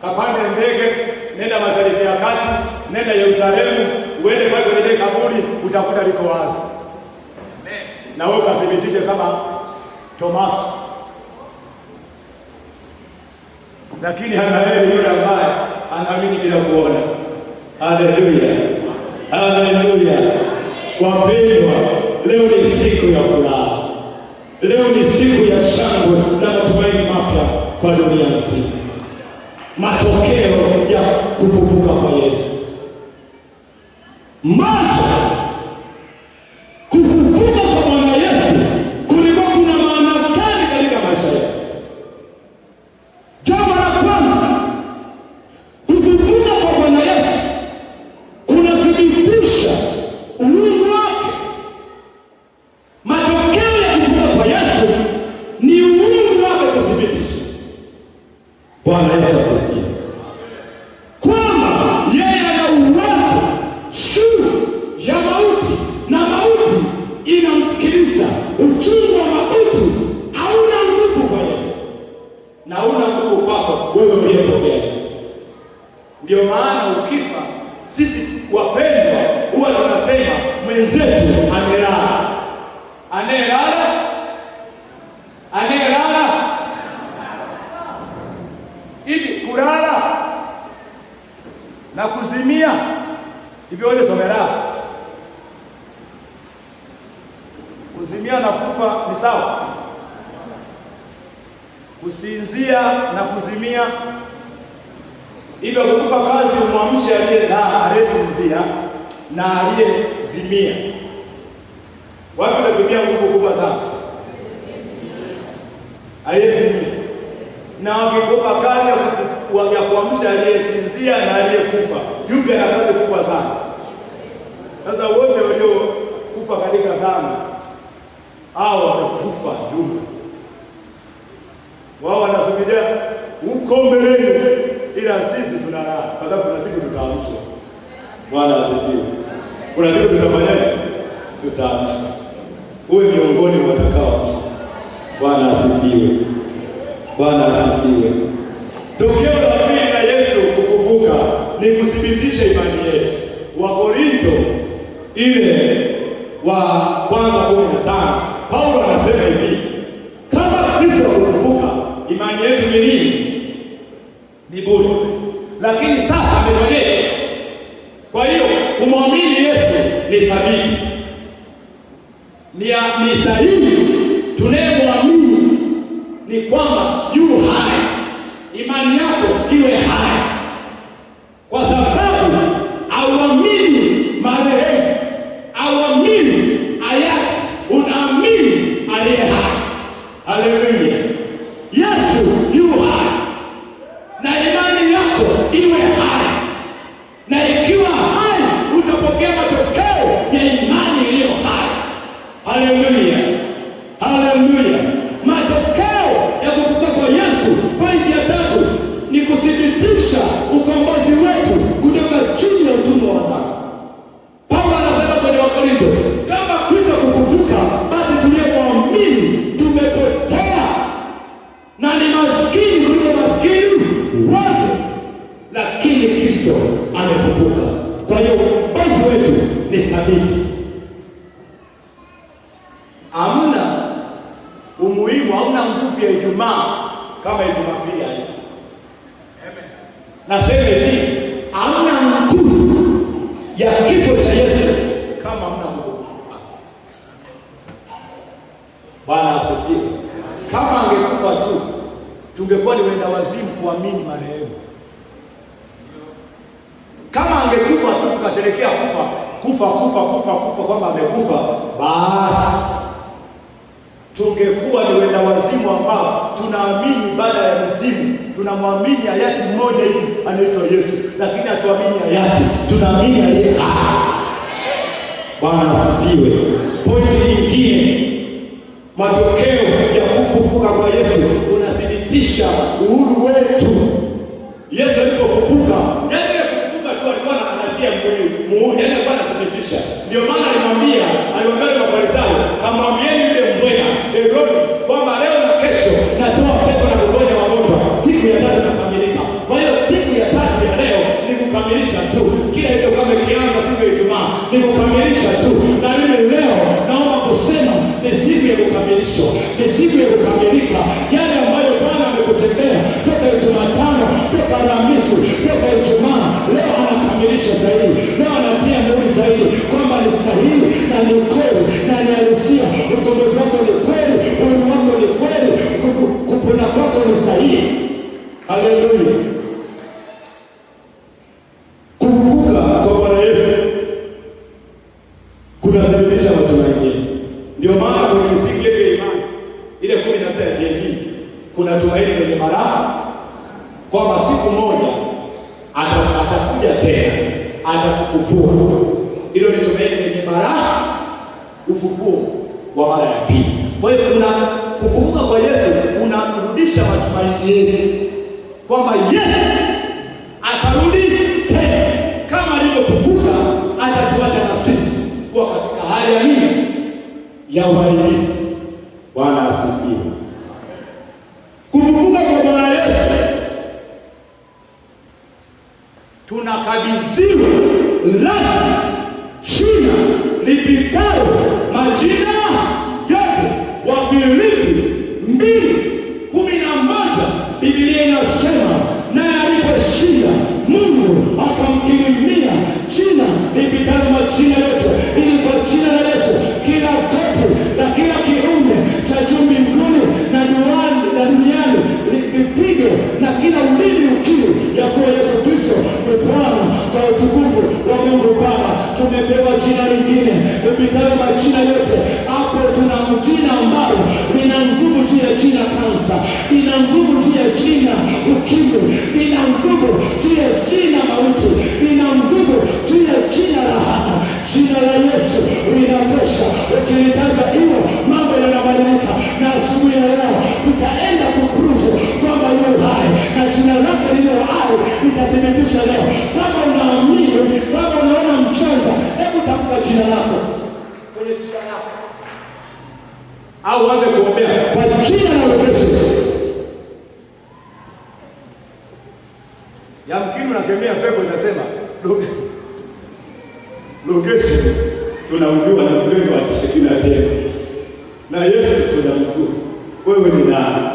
kapande ndege, nenda Mashariki ya Kati, nenda Yerusalemu, uende kwa ile kaburi, utakuta liko wazi. Na wewe ukathibitishe kama Tomaso. Lakini hana yule ambaye anaamini bila kuona. Haleluya. Haleluya. Wapendwa, leo ni siku ya furaha. Leo ni siku ya shangwe na matumaini mapya kwa dunia nzima. Matokeo ya kufufuka kwa Yesu. Kufufuka kwa Bwana Yesu kulikuwa kuna maana gani katika maisha yetu? Jambo la kwanza, kufufuka kwa Bwana Yesu kunathibitisha uungu wake. Matokeo ya kufufuka kwa Yesu ni uungu wake kuthibitisha. Bwana Yesu asifiwe. Kwamba yeye ana uwezo juu ya mauti, na mauti inamsikiliza. Uchungu wa mauti hauna nguvu kwa Yesu, na hauna nguvu kwako wewe uliyepokea Yesu. Ndio maana ukifa, sisi wapendwa, huwa tunasema mwenzetu amelala. Anayelala hivi, kulala na kuzimia hivyo wote somelala. Kuzimia na kufa ni sawa? Kusinzia na kuzimia hivyo, kukupa kazi umwamshe aliyesinzia na aliyezimia. Wapi unatumia nguvu kubwa sana? Aliyezimia. Na wakikupa kazi ya kuamsha aliyesinzia na aliyekufa, yupi ana kazi kubwa sana? Sasa wote waliokufa katika dhambi hao watakufa jumla. Wao wanasubiria huko mbeleni, ila sisi tunalala, kwa sababu kuna siku tutaamshwa. Bwana asifiwe. Kuna siku tutafanyaje? Tutaamshwa. Uwe miongoni mwa watakaoamshwa. Bwana asifiwe. Bwana asifiwe. Tokeo la pili la Yesu kufufuka ni kuthibitisha imani yetu. Wakorintho ile wa kwanza 15, Paulo anasema hivi: kama Kristo kufufuka, imani yetu ni nini? Ni bure. Lakini sasa amefanyaje? Kwa hiyo kumwamini Yesu ni thabiti. ni sahihi, tunayemwamini ni kwamba yu hai. Imani yako iwe hai, kwa sababu auamini marehemu, auamini hayati, unaamini aliye hai. Haleluya! Yesu yu hai, na imani yako iwe hai, na ikiwa hai utapokea matokeo ya imani iliyo hai. Haleluya, haleluya! Matokeo ya kufufuka kwa Yesu, pointi ya tatu, ni kuthibitisha ukombozi wetu kutoka chini ya utumwa wa dhambi. Paulo anasema kwenye Wakorintho, kama Kristo kufufuka, basi tuliyemwamini tumepotea na ni maskini kuliko maskini wote, lakini Kristo amefufuka. Kwa hiyo ukombozi wetu ni thabiti. Hamna umuhimu, hamna nguvu ya Ijumaa kama Jumapili haipo. Amen. Nasema hivi, hamna nguvu ya kifo cha Yesu kama hamna nguvu. Bwana asifiwe. Kama angekufa tu, tungekuwa ni wenda wazimu kuamini marehemu. Kama angekufa tu tukasherekea kufa kwamba amekufa, basi tungekuwa ni wenda wazimu ambao tunaamini baada ya mizimu. Tunamwamini hayati mmoja hivi anaitwa Yesu, lakini hatuamini hayati, tunaamini aliye hai. Bwana asifiwe. Pointi nyingine, matokeo ya kufufuka kwa Yesu unathibitisha uhuru wetu. Yesu alipofufuka, yeye kufufuka tu alikuwa anatia muhuri, yeye alikuwa anathibitisha. Ndio maana aliwaambia Mafarisayo, kamwambieni yule mbweha Herode kwamba leo na kesho natoa pepo na kuponya wagonjwa, siku ya tatu inakamilika. Kwa hiyo siku ya tatu ya leo ni kukamilisha tu kile hicho, kama kianza siku ya Ijumaa ni kukamilisha tu. Na mimi leo naomba kusema ni siku ya kukamilisho, ni siku ya kukamilika yale ambayo Bwana amekutendea toka Jumatano, toka Alhamisi, toka Ijumaa. Leo anakamilisha zaidi, leo anatia muhuri zaidi kwamba ni sahihi na ni kweli na ni halisia. Ukombozi wako ni kweli, uhuru wako ni kweli, kupona kwako ni sahihi. Haleluya. Kufufuka kwa Bwana Yesu kunathibitisha matumaini. Ndio maana kwenye misingi yetu ya imani ile 16 ya TNG kuna tumaini lenye baraka kwamba siku moja atakuja tena, atakufufua. Hilo ni tumaini lenye baraka, ufufuo wa mara ya pili. Kwa hiyo kuna kufufuka kwa Yesu kunarudisha matumaini yetu kwamba Yesu atarudi tena, kama alivyofufuka atatuacha na sisi kuwa katika hali ya nini? Ya uharibifu. Bwana asifiwe. Kufufuka kwa Bwana Yesu tunakabidhiwa rasmi jina lipitalo majina yote. Wafilipi 2:11 Biblia inasema, naye aliposhinda Mungu akamkirimia jina lipitalo majina yote, ili kwa jina la Yesu kila goti na kila kiumbe cha juu mbinguni na duniani lipige, na kila ulimi ukiri ya kuwa Yesu Kristo ni Bwana, kwa utukufu wa Mungu Baba. Tumepewa jina lingine lipitalo majina yote. Hapo tuna jina ambalo lina nguvu juu ya jina kansa, lina nguvu juu ya jina ukimwi, lina nguvu juu ya jina mauti, lina nguvu juu ya jina lahana. Jina la Yesu linatosha. Ukilitaja hilo, mambo yanabadilika. Na asubuhi ya leo tutaenda kuprove kwamba yu hai, na jina lake lilo hai litathibitisha leo. Kama unaamini, kama unaona mchanga, hebu tafuta jina lako kwenye shida yako, au anze kuombea kwa jina la Yesu. Yamkini unakemea pepo inasema location tunaujua na mpendo wa kila tena, na Yesu tunamjua. Wewe ni nani?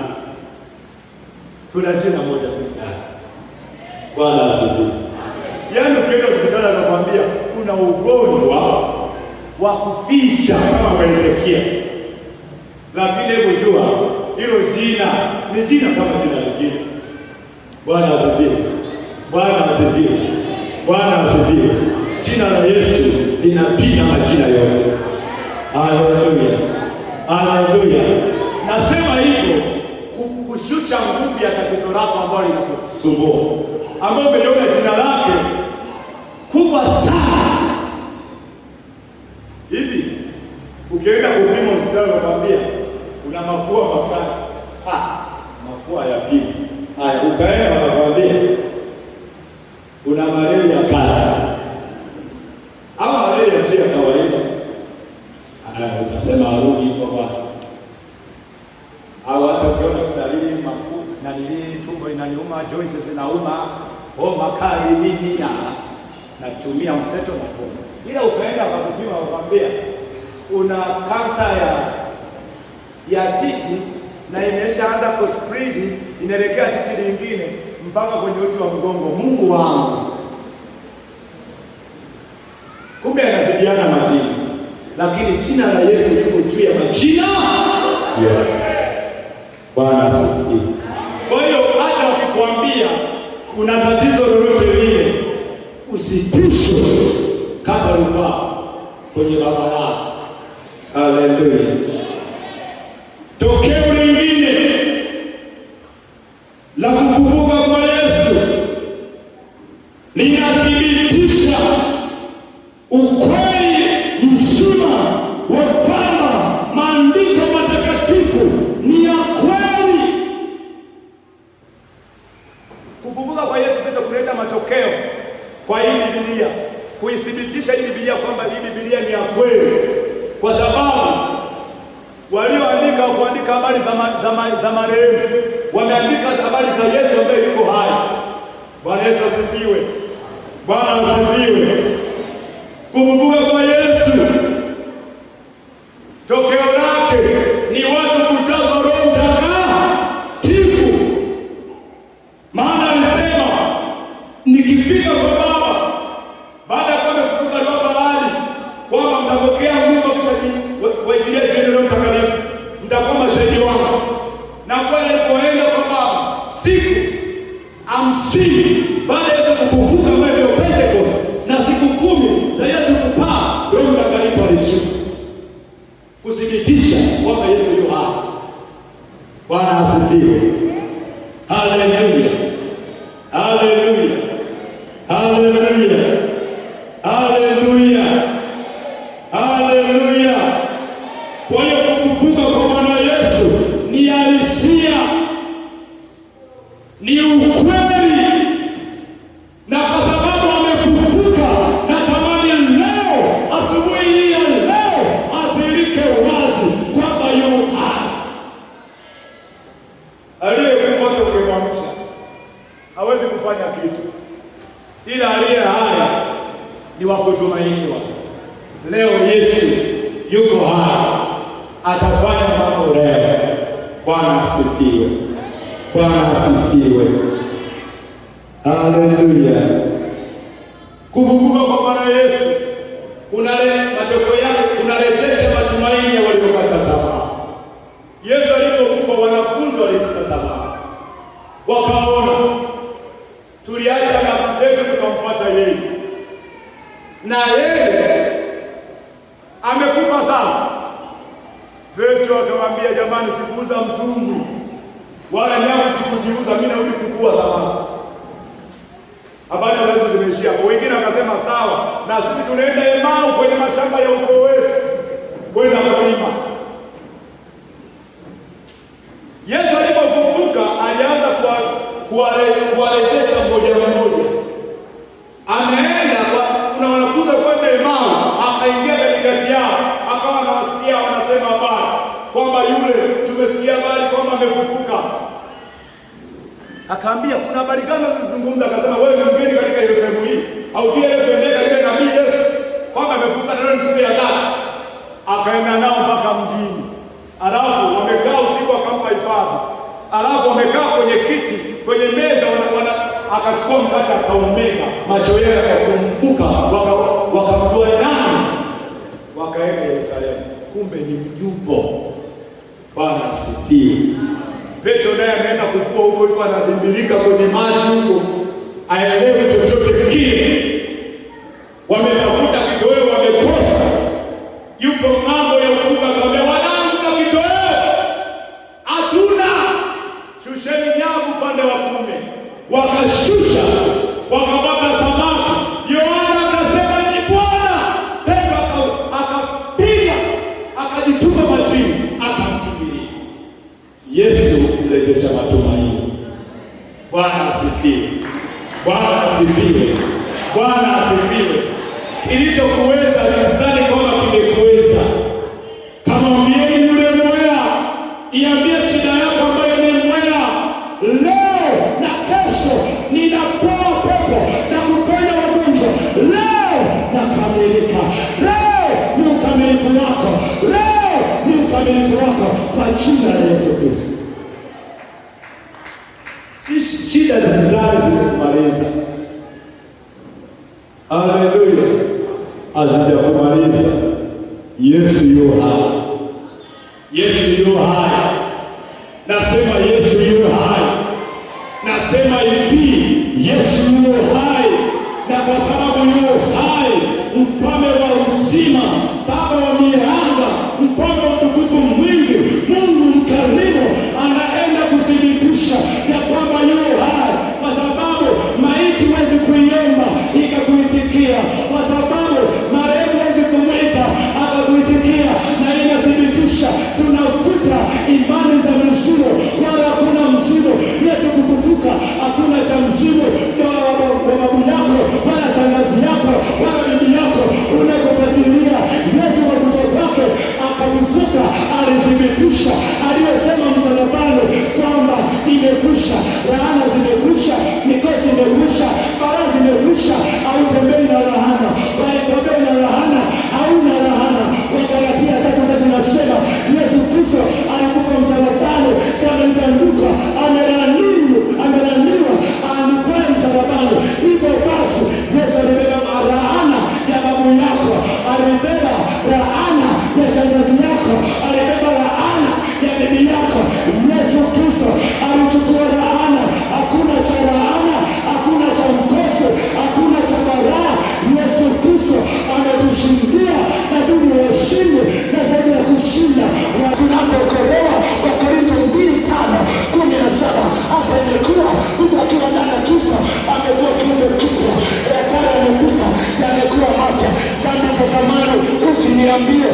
Tuna jina moja pekee. Bwana asifiwe. Yaani ukienda hospitali anakuambia kuna ugonjwa wa kufisha kama Hezekia. Lakini hebu jua hilo jina ni jina kama jina lingine. Bwana asifiwe. Bwana asifiwe. Bwana asifiwe. Jina la Yesu linapita majina yote. Haleluya. Haleluya. Nasema hivyo kushusha nguvu ya tatizo lako ambalo linakusumbua, ambao umeliona jina lake kubwa sana. Hivi ukienda kupima hospitali wakwambia una mafua makali. Mafua ya pili. Haya, ukaenda wakwambia una malaria kali. Au malaria ya kawaida. Utasema arudi kwa Bwana. Au hata ukiona dalili mafua na dalili tumbo inaniuma, joints zinauma, homa kali nini, natumia mseto na pombe. Ila ukaenda wakupima wakwambia una kansa ya titi na imeshaanza kuspread, inaelekea titi lingine mpaka kwenye uti wa mgongo. Mungu wangu. Kumbe anazidiana majina, lakini jina la Yesu liko juu ya majina yote. Bwana asifiwe. Kwa hiyo hata wakikwambia una tatizo lolote lile, usitishwe, kata rufaa kwenye Baba yako. Haleluya. Tokeo lingine la kufufuka kwa Yesu linathibitisha ukweli mzima wa kwamba maandiko matakatifu ni ya kweli. Kufufuka kwa Yesu pia kuleta matokeo kwa hii Biblia, kuithibitisha hii Biblia kwamba hii Biblia ni ya kweli, kwa sababu walioandika kuandika habari za marehemu wameandika habari za Yesu ambaye yuko hai. Bwana Yesu asifiwe. Bwana asifiwe. Kufufuka kwa Yesu tokeo lake ni watu kujazwa Roho Mtakatifu. Maana alisema nikifika kwa Baba baada ya kufufuka Roho bahari kwamba mtapokea nguvu kwa ajili ya Roho Mtakatifu, mtakuwa mashahidi wangu. Na kwa alipoenda kwa Baba siku 50 baada ya kufufuka kwa Pentecost na siku 10 za Yesu kupaa, Roho Mtakatifu alishuka kuthibitisha kwamba Yesu yu hai. Bwana asifiwe. Haleluya. Haleluya. Haleluya. Haleluya. Haleluya. Kwa hiyo kufufuka kwa Bwana Yesu ni halisia, ni ukweli, na kwa sababu amefufuka, natamani leo asubuhi hii ya leo asilike wazi kwamba yu hai. Aliyekufa ukimwamsha hawezi kufanya kitu, ila aliye hai ni wa kutumainiwa. Leo Yesu yuko hai, atafanya mambo leo. Bwana asifiwe. Bwana asifiwe. Haleluya. Kufufuka kwa Bwana Yesu kuna matokeo yake, kunarejesha matumaini ya waliokata tamaa. Yesu alipokufa wanafunzi walikata tamaa, wakaona tuliacha nafsi zetu tukamfuata yeye, na yeye amekufa sasa. Petro akamwambia, jamani, sikuuza mtumbwi wala nyama sikuziuza, mimi narudi kuvua samaki. Habari hizo zimeishia. Wengine wakasema sawa, na sisi tunaenda Emau kwenye mashamba ya ukoo wetu kwenda kulima. Yesu alipofufuka alianza kuwarejesha mmoja mmoja. Anaenda kuna wanafunzi kwenda Emau, akaingia katikati yao, akawa anawasikia wanasema habari kwamba yule tumesikia habari kwamba amefufuka. Akaambia, kuna habari gani unazungumza? Akasema, wewe ni mgeni katika Yerusalemu hii, haujui leo tuendeka ile nabii Yesu kwamba amefufuka na leo ni siku ya tatu. Akaenda nao mpaka mjini, alafu wamekaa usiku, akampa hifadhi, alafu wamekaa kwenye kiti, kwenye meza, akachukua mkate akaumega, macho yake yakafumbuka, wakamjua nani, wakaenda kumbe ni mjupo. Bwana asifiwe. Petro naye ameenda kufua huko, yuko anabimbilika kwenye maji huko, aelewe chochote kile. Wametafuta kitoweo wamekosa, yupo mambo ya ufunga, akamwambia wanangu, na kitoweo hatuna, shusheni nyavu upande wa kuume. Wakashusha, wakapata samaki. Yohana akasema ni Bwana. Petro akapiga, akajitupa majini, akamkimbilia Yesu. Mrejesha matumaini. Bwana asifiwe. Bwana asifiwe. Bwana asifiwe. Kilichokuweza nisizani kwamba kimekuweza. Kama mbieni yule mwea, iambie shida yako ambayo ni mwea, leo na kesho ninapoa pepo na kuponya wagonjwa. Leo nakamilika. Leo ni ukamilifu wako. Leo ni ukamilifu wako kwa jina la Yesu Kristo. Shida zizani zimekumaliza. Haleluya. Hazijakumaliza. Yesu yu hai. Yesu yu hai. Nasema Yesu yu hai. Nasema hivi, Yesu yu hai. Na kwa sababu yu hai, mfalme wa uzima, baba wa mianga, mfalme wa utukufu mwingi, Mungu mkarimu, anaenda kuthibitisha ya kwamba yu hai, kwa sababu maiti huwezi kuiomba ikakuitikia, kwa sababu marehemu huwezi kumwita akakuitikia, na inathibitisha tunafuta imani za mzimu, wala hakuna mzimu. Yesu kufufuka, hakuna cha mzimu wa babu yako wala shangazi yako wala bibi yako unakofuatilia. Yesu kwa kufa kwake akafufuka, alithibitisha aliyosema msalabani kwamba imekwisha. Laana zimekwisha, mikosi imekwisha, bara zimekwisha. Hautembei na lahana, waitembei na lahana, hauna lahana. Wagalatia 3:3 nasema Yesu Kristo alikufa msalabani, kama ilivyoandikwa, amelaaniwa alikuwa msalabani. Hivyo basi Yesu alibeba laana ya babu yako, alibeba laana ya shangazi yako, alibeba laana ya bibi yako. Yesu Kristo alichukua laana. Hakuna cha laana, hakuna cha mkosi, hakuna cha baraa. Yesu Kristo ametushindia, na tuwe washindi na zaidi ya kushinda. Tunapokolewa, Wakorintho 2:5-17, hata imekuwa mtu akiwa ndani ya Kristo amekuwa kiumbe kipya, ya kale yamepita, yamekuwa mapya. Dhambi za zamani usiniambie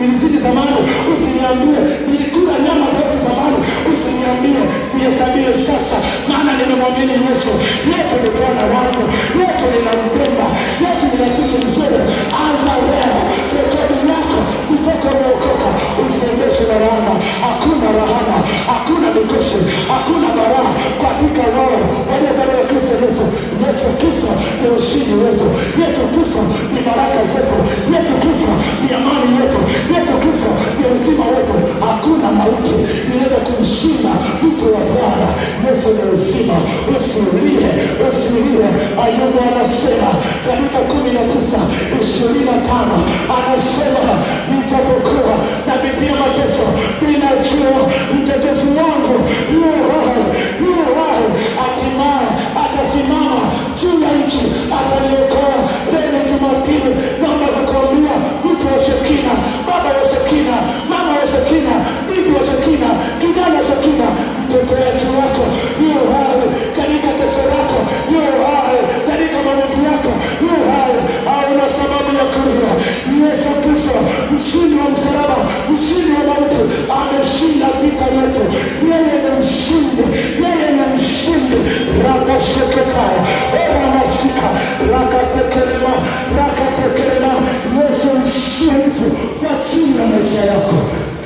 nilizidi zamani, usiniambie nilikula nyama zote zamani, usiniambie nihesabie sasa, maana nimemwamini Yesu. Yesu ni Bwana wangu, Yesu ninampenda, Yesu ni rafiki mzuri. Anza leo rekodi yako kutoka umeokoka, usiendeshe na laana. Hakuna laana, hakuna mikosi, hakuna baraa katika roho walio ndani ya Kristo Yesu. Yesu Kristo ni ushindi wetu. Yesu Kristo ni baraka zetu. Yesu Kristo ni amani yetu. Yesu Kristo ni uzima wetu. Hakuna mauti inaweza kumshinda mtu wa Bwana. Yesu ni uzima. Usilie. Ayubu anasema katika 19:25, anasema nijapokuwa napitia mateso, ninajua mtetezi wangu yu hai, hatimaye atasimama juu ya nchi, ataniokoa. Leo ni Jumapili, naomba kukuambia mtu wa Shekina, baba wa Shekina, mama wa Shekina, binti wa Shekina, kijana wa Shekina, mteteaji wako yu hai katika kesho yako, yu hai katika maumivu yako, yu hai. Hauna sababu ya kulia. Yesu Kristo, mshindi wa msalaba, mshindi wa mauti, ameshinda vita yetu. Yeye ni mshindi, yeye ni mshindi. Rakosheketaya eramasika rakatekelema. Yesu mshindi kwa chini ya maisha yako.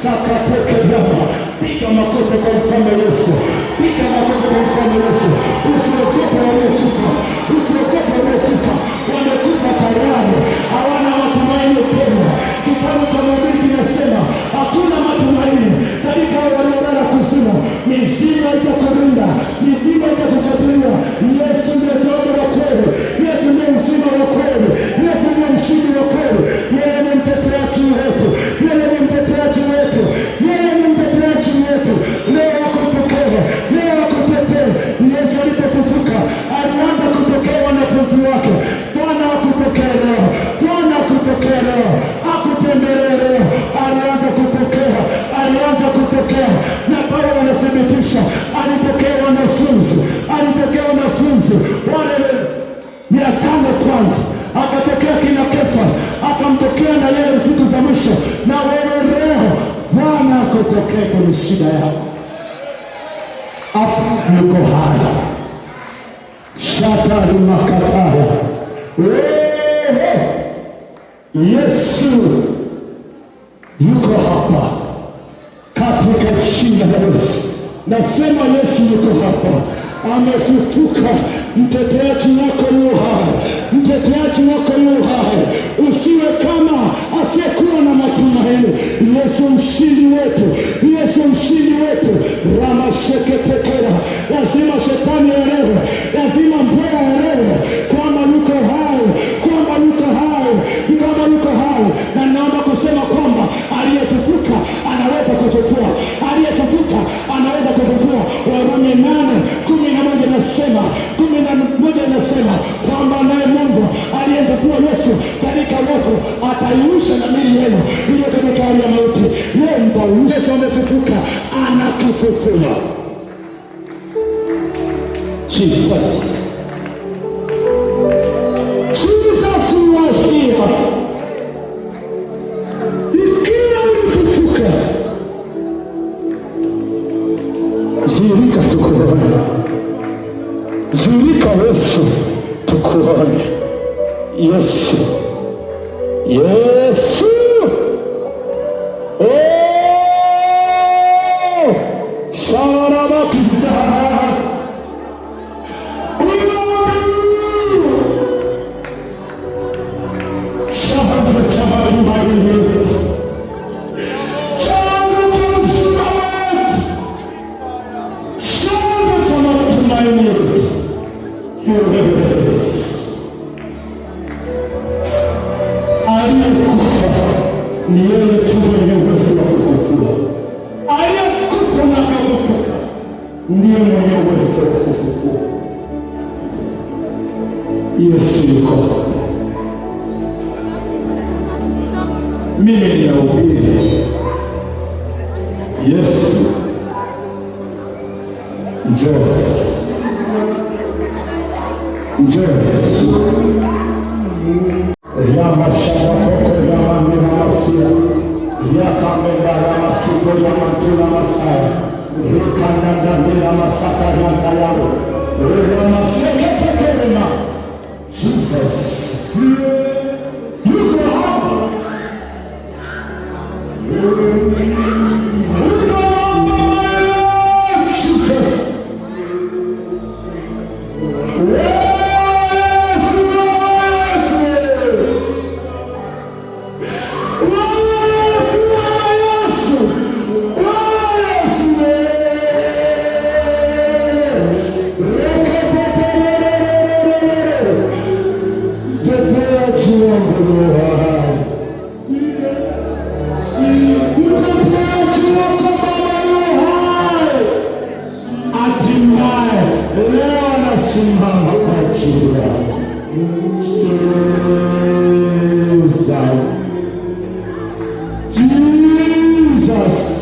Sakatekelema. Piga makofi kwa mfalme Yesu. Piga makofi kwa mfalme Yesu. Usiogope waliokufa, usiogope waliokufa. Wamekufa tayari, hawana matumaini tena. Kitabu cha Mhubiri kinasema hakuna matumaini katika waliolala kutokee kwenye shida yako. Hapo yuko hai. Shatari makataya. Yesu yuko hapa katika jina la Yesu. Nasema Yesu yuko hapa, amefufuka. Mteteaji wako yu hai, mteteaji wako yu hai. Usiwe kama asiyekuwa na matumaini. Yesu mshindi wetu, Yesu mshindi wetu. Ramasheketekera. Lazima shetani aelewe, lazima mbea aelewe kwamba yuko hai, kwamba yuko hai, kwamba yuko hai. Na naomba kusema kwamba aliyefufuka anaweza kufufua, aliyefufuka anaweza kufufua. Warumi 8:11 nasema, 11 nasema kwamba naye Mungu aliyemfufua Yesu katika wafu ataiusha na miili yenu iliyo katika hali ya mauti. Yeye Yesu amefufuka, anakufufua. Jesus. Jesus was here. Ikiwa ulifufuka, zirika tukuone, zirika Yesu tukuone. Yesu, Yesu, sharabakiza ni yeye tu mwenye uwezo wa kufufua. Aliyekufa na akafufuka ndiye mwenye uwezo wa kufufua. Yesu yuko. Mimi ninahubiri Yesu njoo, njoo Yesu. Ramashakoko ramamirasia yakamenda ramasiko yamantula masaya rikanandamira masaka yantayaro ramaseketekerema. Jesus yuko hapa, yuko hapa. Jesus leo anasimama kwa ajili yako. Jesus.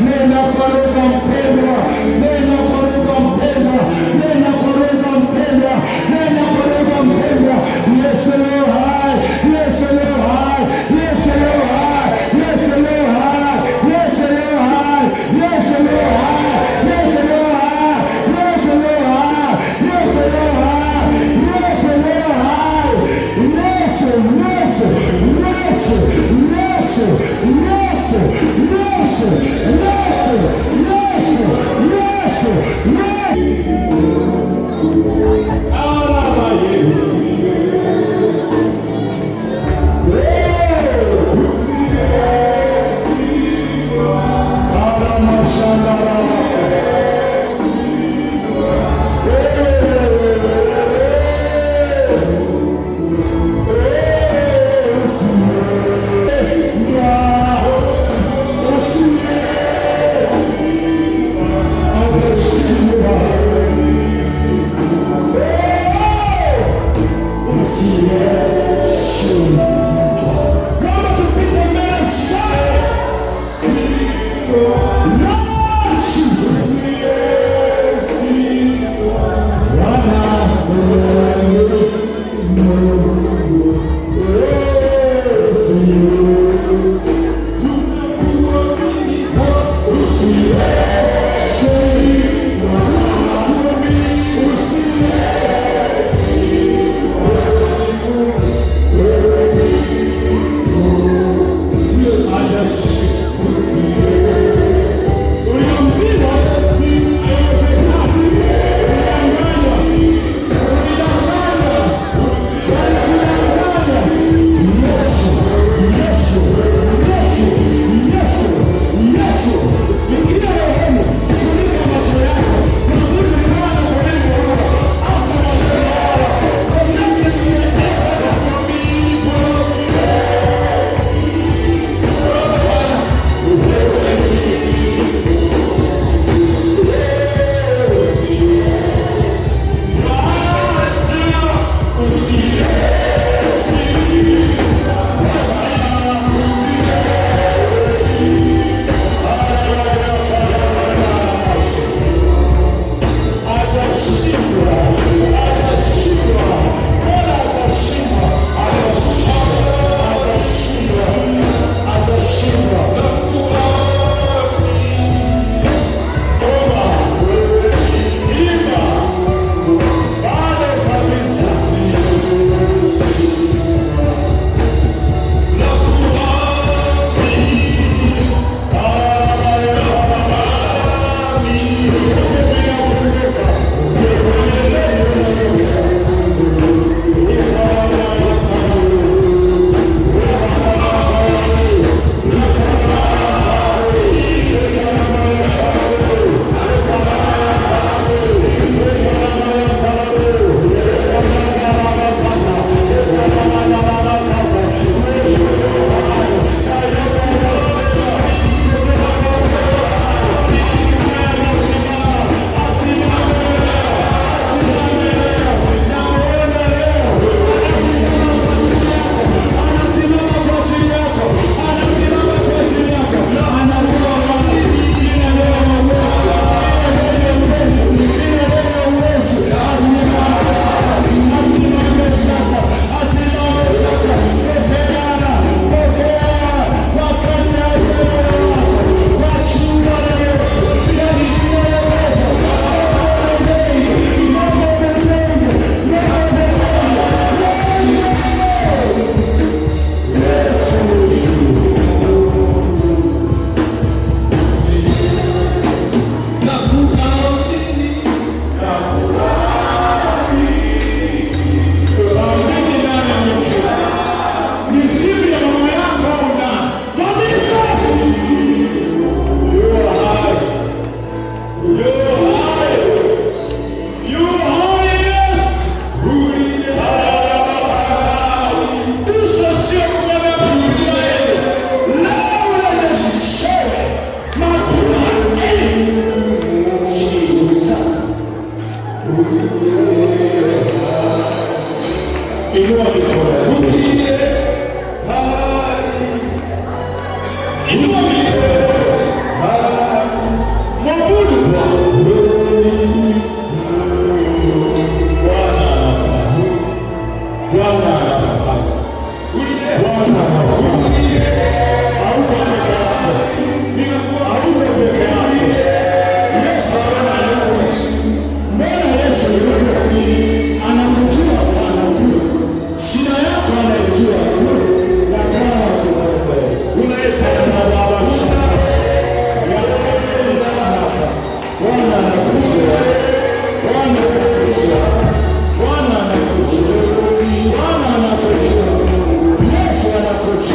Nena kwa lugha mpendwa, nena kwa lugha mpendwa, nena kwa lugha mpendwa, nena kwa lugha mpendwa. Yesu leo hai, Yesu leo hai, Yesu leo hai, Yesu leo hai, Yesu leo hai, Yesu leo hai, Yesu leo hai, Yesu leo hai, Yesu leo hai, Yesu leo hai, Yesu, Yesu, Yesu, Yesu, Yesu, Yesu, Yeah. Inua mikono. Inua mikono. Mwabudu Bwana. Bwana anakuja.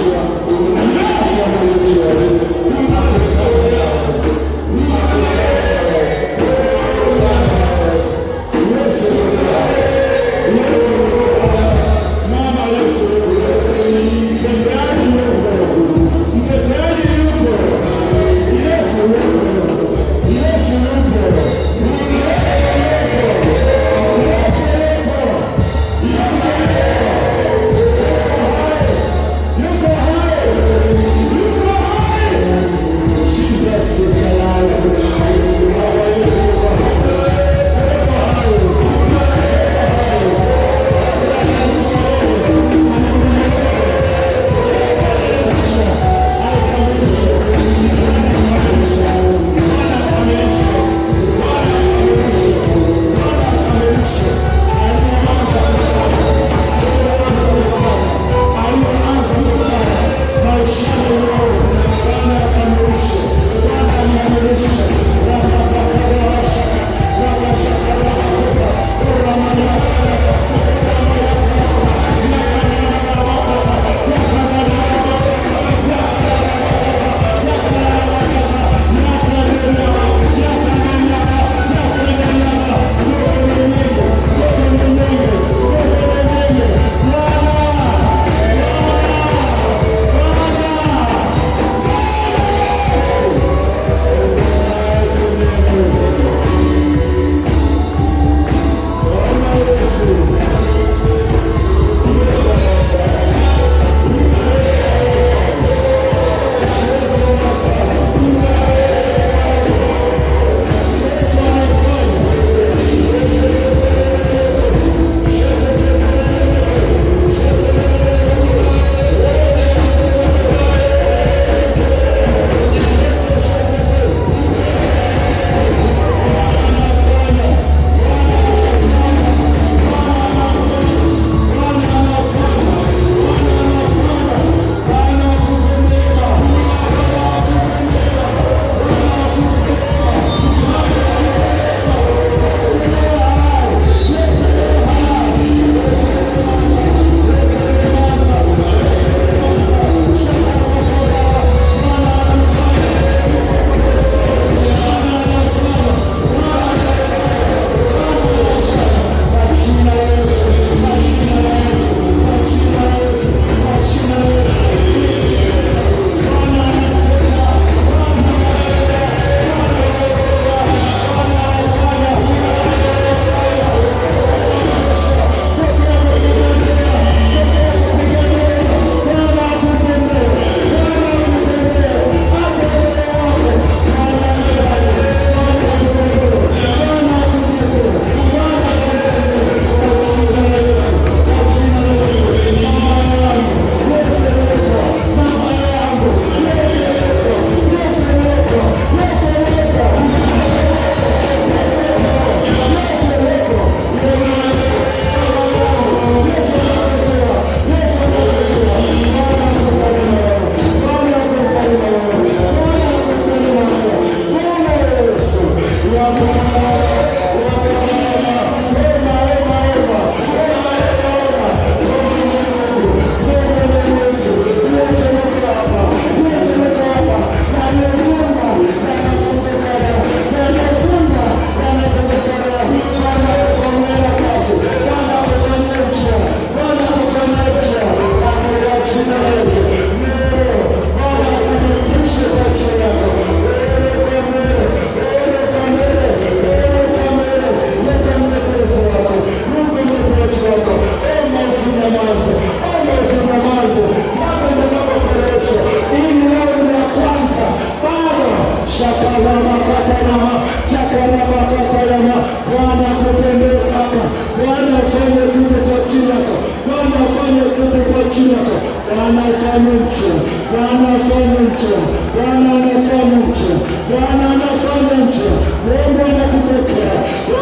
anafanya njia, Bwana anafanya njia, Bwana anafanya njia, Bwana anafanya njia. Mungu anakupokea,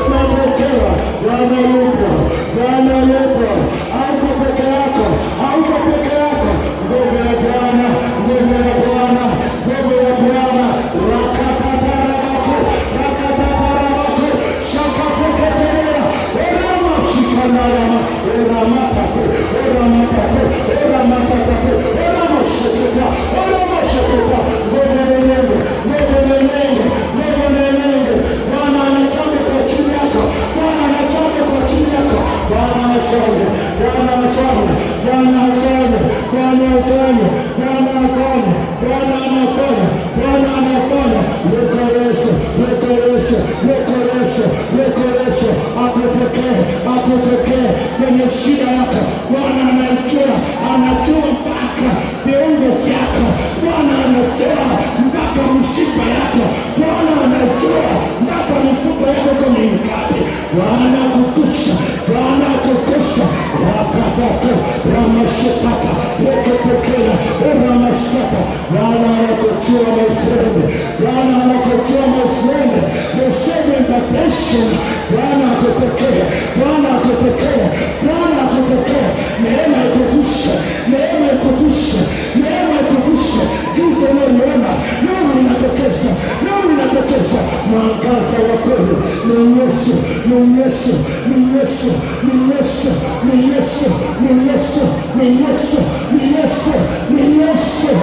unapokea. Bwana yupo, Bwana yupo. Hauko peke yako, hauko peke yako. Nguvu ya Bwana, nguvu ya Bwana, nguvu ya Bwana. Rakatatarabako, rakatatarabako, shakateketea, oramasikanaama, oramatako, oramatako, oramatako, oramashukuta, oramashukuta. Nguvu ni Mungu, nguvu ni Mungu, nguvu ni Mungu. Bwana anachanga kwa chini yako, Bwana anachanga kwa chini yako. Bwana afanye, Bwana afanye, Bwana afanye, Bwana afanye, Bwana afanye, Bwana anafanya, Bwana anafanya. Yuko Yesu, yuko Yesu, yuko Yesu, yuko Yesu. Akutokee, akutokee kwenye shida yako. Bwana anajua, anajua mpaka viungo vyako. Bwana anajua mpaka mshipa yako. Bwana anajua mpaka mifupa yako kama mingapi. Bwana akukusha, Bwana akukusha. Wakataka ramashitaka reketokea ramasata. Bwana anakujua mafrende, Bwana anakujua mafrende. Receive invitation. Bwana akupokea, Bwana akupokea, Bwana akupokea. Neema ikuvushe, neema ikuvushe, neema ikuvushe. Giza unaliona, nuru inatokeza, nuru inatokeza. Mwangaza wa kweli ni Yesu, ni Yesu, ni Yesu, ni Yesu, ni Yesu, ni Yesu, ni Yesu, ni Yesu, ni Yesu,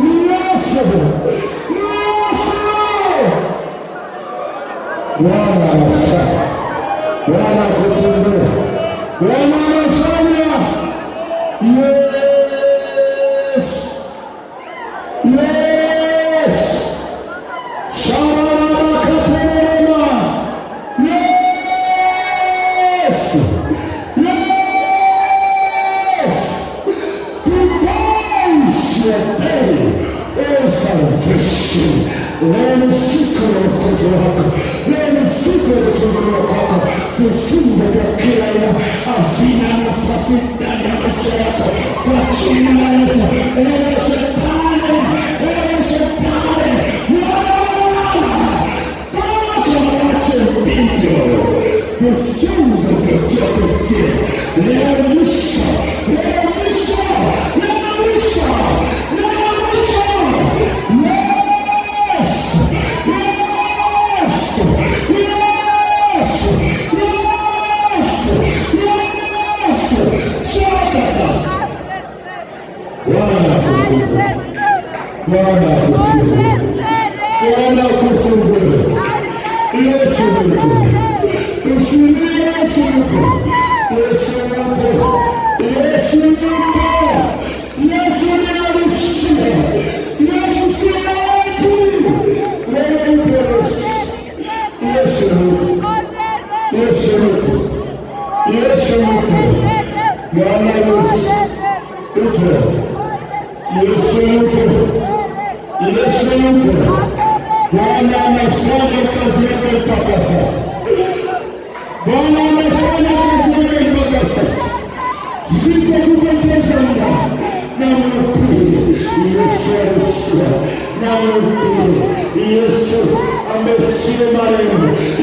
ni Yesu, ni Yesu. Bwana anafanya, Bwana kutembea, Bwana anafanya. Yes, yes. Shabarakaterema. Yes, yes. Today is your day of salvation. Leo ni siku ya wokovu wako, leo ni siku ya kufunguliwa kwako. Vifungo vya kila aina havina nafasi ndani ya maisha yako kwa jina la Yesu. Ewe shetani, ewe shetani, toka mwache mpito. Vifungo vya kila leo mwisho, leo mwisho, leo mwisho, leo mwisho. Bwana akufungue, Bwana akufungue. Yesu yuko, usilie. Yesu yuko, Yesu yuko, Yesu yuko. Yesu ni alishia, Yesu si watu. Wewe yuko Yesu, Yesu yuko, Yesu yuko, Yesu yuko. Bwana Yesu yuko. Yesu yuko, Yesu yuko. Bwana anafanya kazi yake mpaka sasa. Bwana anafanya kazi yake mpaka sasa. Sitakupoteza muda. Na mhubiri Yesu alishia, na mhubiri Yesu amesema leo.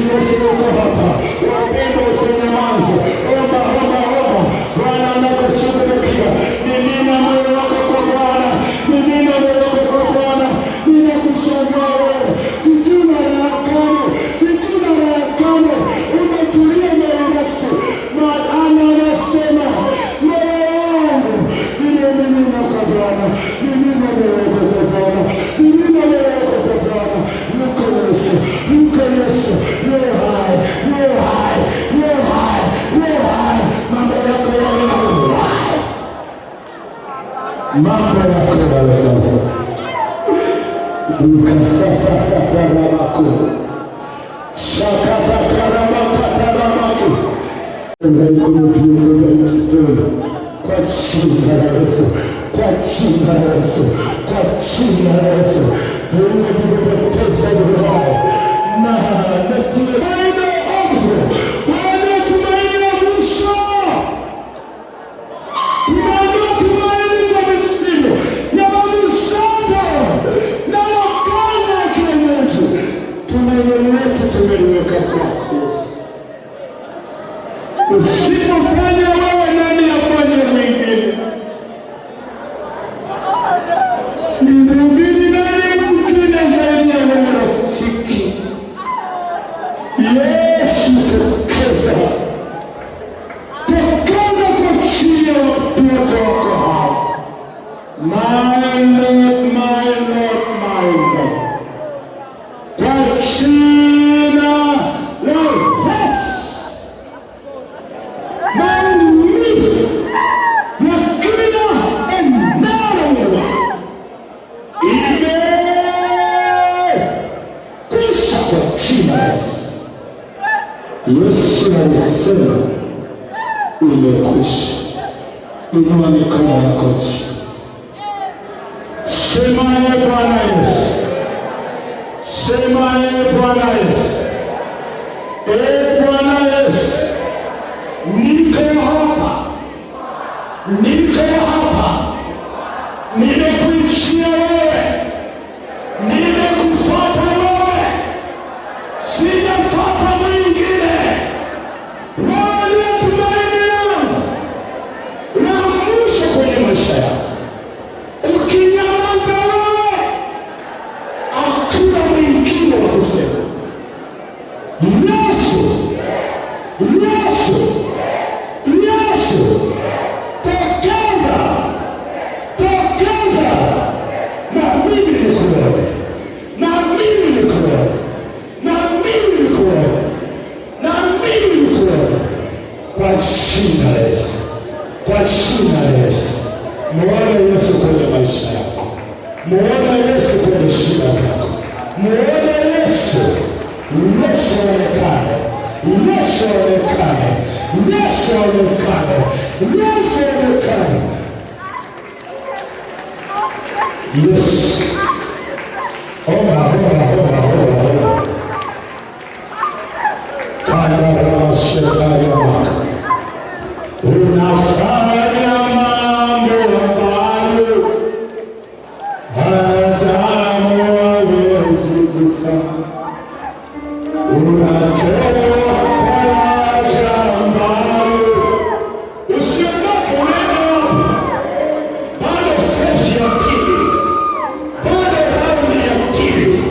Yesu yuko hapa. Wapendwa, usinyamaze. Omba, omba, omba. Bwana anakushughulikia. Mimina moyo wako kwa Bwana, mimina moyo wako kwa Bwana. Ninakushangaa wewe, sijui marakano, sijui marakano. Umetulia moyo mrefu, maana anasema moyo wangu nimemimina kwa Bwana, mimina moyo wako kwa Bwana, mimina moyo wako kwa Bwana. Yuko Yesu, yuko Yesu. Leo hai, leo hai, leo hai, leo hai. Mambo yako yawe hai, mambo yako yawe hai. Ukasakatakarabako, shakatakarabakatarabako. Mikono viungo vya mtoto kwa jina la Yesu, kwa jina la Yesu, kwa jina la Yesu. Viungo vilivyopoteza roho na tumaini ovu, Bwana tumaini la mwisho. Tunaondoa tumaini kwa misimu. Inua mikono yako chini. Sema ee Bwana Yesu. Sema ee Bwana Yesu. Ee Bwana Yesu. Niko hapa. Niko hapa. Nimekuishia wewe. Nimekufuata wewe. Sijafuata mwingine. Wewe ndiye tumaini langu la mwisho kwenye maisha yangu. Ukinyamaza wewe, hakuna mwingine wa kusema. Yesu, Yesu, Yesu, tokeza, tokeza. Na mimi niko wewe, na mimi niko wewe, na mimi niko wewe, na mimi niko wewe. Kwa jina la Yesu, kwa jina la Yesu. Muone Yesu kwenye maisha yako. Muone Yesu kwenye shida zako. Muone Yesu. Yesu aonekane. Yesu aonekane. Yesu aonekane. Yesu aonekane. Yesu. Omba, omba, omba, omba, omba. Kaya rama shetani waka. Unafanya mambo ambayo wanadamu hawezi kufanya. Unatoa faraja ambayo usiondoke neno. Bado kesi ya pili, bado raundi ya pili,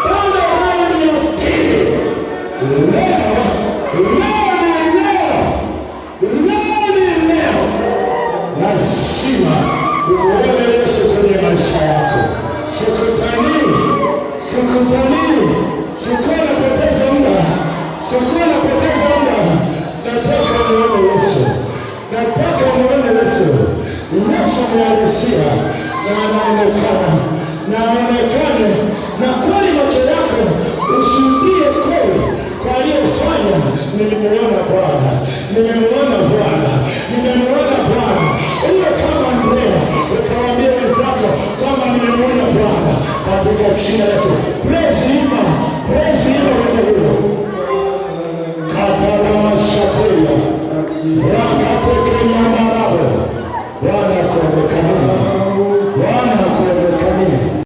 bado raundi ya pili. Leo lazima uone Yesu kwenye maisha yako. Sikutanii, sikuwa napoteza muda, nataka muone Yesu, nataka muone Yesu. Yesu amehalisia na anaonekana, na aonekane, na kweli macho yako ushuhudie kweli kwa aliyofanya. Nimemuona Bwana, nimemuona Bwana, nimemuona Bwana. Uwe kama Andrea, ukawaambia wenzako kama nimemuona Bwana katika jina lake. Praise him, praise him kwenye huyo. Kadhalama shapeya, rakate kenyamara.